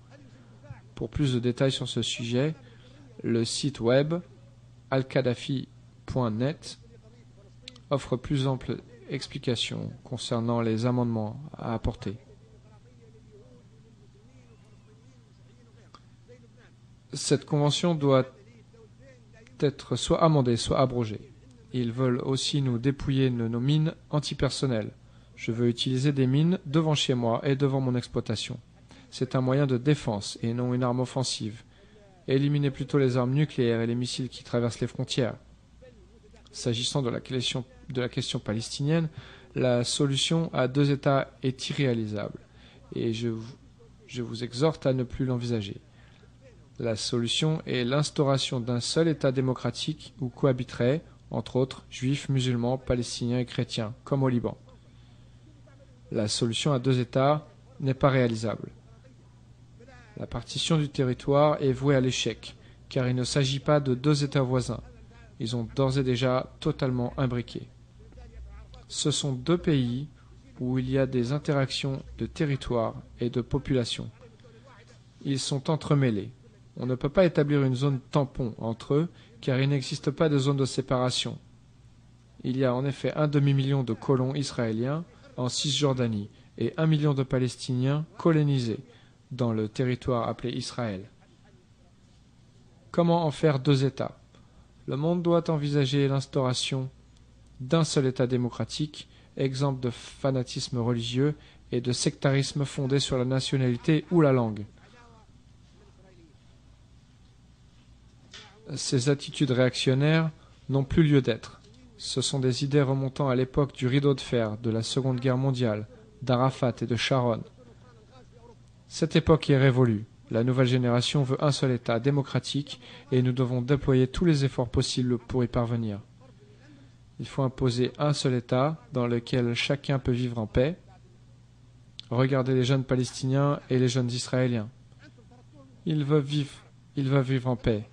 Pour plus de détails sur ce sujet, le site web alqaddafi.net offre plus ample explications concernant les amendements à apporter. Cette convention doit être soit amendée, soit abrogée. Ils veulent aussi nous dépouiller de nos mines antipersonnelles. Je veux utiliser des mines devant chez moi et devant mon exploitation. C'est un moyen de défense et non une arme offensive. Éliminez plutôt les armes nucléaires et les missiles qui traversent les frontières. S'agissant de la question palestinienne, la solution à deux États est irréalisable et je vous exhorte à ne plus l'envisager. La solution est l'instauration d'un seul État démocratique où cohabiteraient, entre autres, juifs, musulmans, palestiniens et chrétiens, comme au Liban. La solution à deux États n'est pas réalisable. La partition du territoire est vouée à l'échec, car il ne s'agit pas de deux États voisins. Ils ont d'ores et déjà totalement imbriqué. Ce sont deux pays où il y a des interactions de territoire et de population. Ils sont entremêlés. On ne peut pas établir une zone tampon entre eux, car il n'existe pas de zone de séparation. Il y a en effet 1 demi-million de colons israéliens en Cisjordanie et 1 million de Palestiniens colonisés dans le territoire appelé Israël. Comment en faire deux États? Le monde doit envisager l'instauration d'un seul État démocratique, exempt de fanatisme religieux et de sectarisme fondé sur la nationalité ou la langue. Ces attitudes réactionnaires n'ont plus lieu d'être. Ce sont des idées remontant à l'époque du rideau de fer, de la Seconde Guerre mondiale, d'Arafat et de Sharon. Cette époque est révolue. La nouvelle génération veut un seul État démocratique et nous devons déployer tous les efforts possibles pour y parvenir. Il faut imposer un seul État dans lequel chacun peut vivre en paix. Regardez les jeunes Palestiniens et les jeunes Israéliens. Ils veulent vivre en paix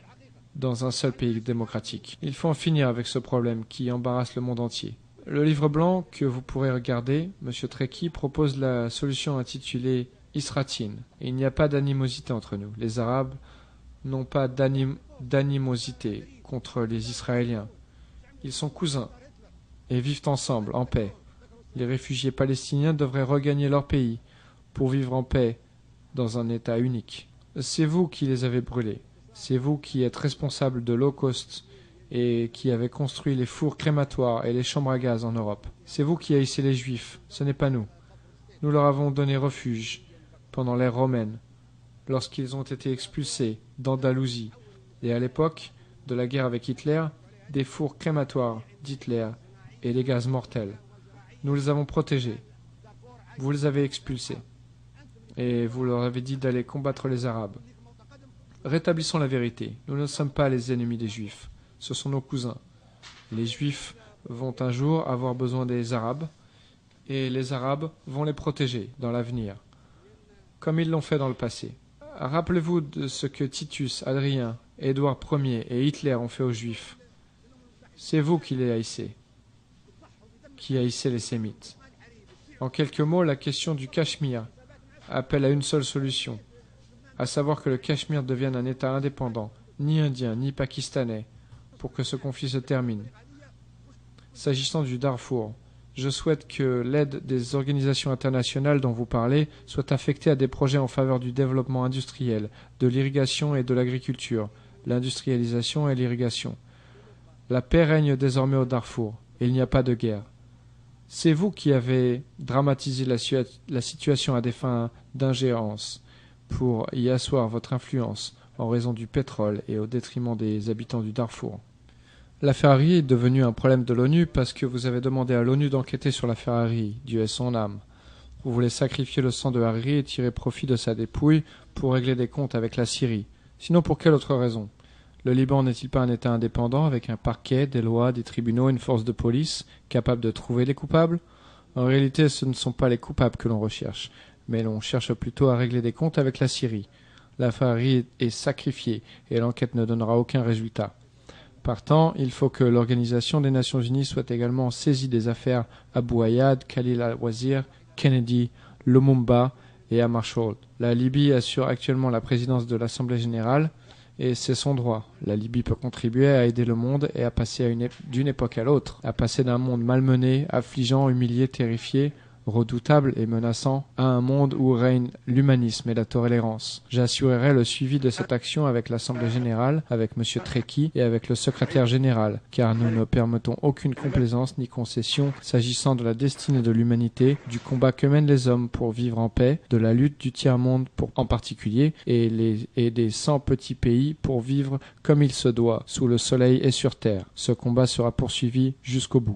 dans un seul pays démocratique. Il faut en finir avec ce problème qui embarrasse le monde entier. Le livre blanc que vous pourrez regarder, M. Trekkie propose la solution intitulée Isratin. Il n'y a pas d'animosité entre nous. Les Arabes n'ont pas d'animosité contre les Israéliens. Ils sont cousins et vivent ensemble, en paix. Les réfugiés palestiniens devraient regagner leur pays pour vivre en paix dans un État unique. C'est vous qui les avez brûlés. C'est vous qui êtes responsable de l'Holocauste et qui avez construit les fours crématoires et les chambres à gaz en Europe. C'est vous qui haïssez les Juifs, ce n'est pas nous. Nous leur avons donné refuge pendant l'ère romaine, lorsqu'ils ont été expulsés d'Andalousie, et à l'époque de la guerre avec Hitler, des fours crématoires d'Hitler et des gaz mortels. Nous les avons protégés. Vous les avez expulsés. Et vous leur avez dit d'aller combattre les Arabes. Rétablissons la vérité. Nous ne sommes pas les ennemis des Juifs. Ce sont nos cousins. Les Juifs vont un jour avoir besoin des Arabes, et les Arabes vont les protéger dans l'avenir, comme ils l'ont fait dans le passé. Rappelez-vous de ce que Titus, Adrien, Édouard Ier et Hitler ont fait aux Juifs. C'est vous qui les haïssez, qui haïssez les Sémites. En quelques mots, la question du Cachemire appelle à une seule solution, à savoir que le Cachemire devienne un État indépendant, ni indien, ni pakistanais, pour que ce conflit se termine. S'agissant du Darfour, je souhaite que l'aide des organisations internationales dont vous parlez soit affectée à des projets en faveur du développement industriel, de l'irrigation et de l'agriculture, l'industrialisation et l'irrigation. La paix règne désormais au Darfour, et il n'y a pas de guerre. C'est vous qui avez dramatisé la situation à des fins d'ingérence, pour y asseoir votre influence en raison du pétrole et au détriment des habitants du Darfour. L'affaire Hariri est devenue un problème de l'ONU parce que vous avez demandé à l'ONU d'enquêter sur l'affaire Hariri, Dieu ait son âme. Vous voulez sacrifier le sang de Hariri et tirer profit de sa dépouille pour régler des comptes avec la Syrie. Sinon, pour quelle autre raison? Le Liban n'est-il pas un État indépendant avec un parquet, des lois, des tribunaux, une force de police capable de trouver les coupables? En réalité, ce ne sont pas les coupables que l'on recherche, mais l'on cherche plutôt à régler des comptes avec la Syrie. L'affaire Hariri est sacrifiée et l'enquête ne donnera aucun résultat. Partant, il faut que l'Organisation des Nations Unies soit également saisie des affaires Abu Ayyad, Khalil al-Wazir, Kennedy, Lumumba et Hammarskjöld. La Libye assure actuellement la présidence de l'Assemblée générale et c'est son droit. La Libye peut contribuer à aider le monde et à passer d'une époque à l'autre, à passer d'un monde malmené, affligeant, humilié, terrifié, redoutable et menaçant, à un monde où règne l'humanisme et la tolérance. J'assurerai le suivi de cette action avec l'Assemblée générale, avec M. Trekki et avec le secrétaire général, car nous ne permettons aucune complaisance ni concession s'agissant de la destinée de l'humanité, du combat que mènent les hommes pour vivre en paix, de la lutte du tiers-monde en particulier, et des 100 petits pays pour vivre comme il se doit, sous le soleil et sur terre. Ce combat sera poursuivi jusqu'au bout.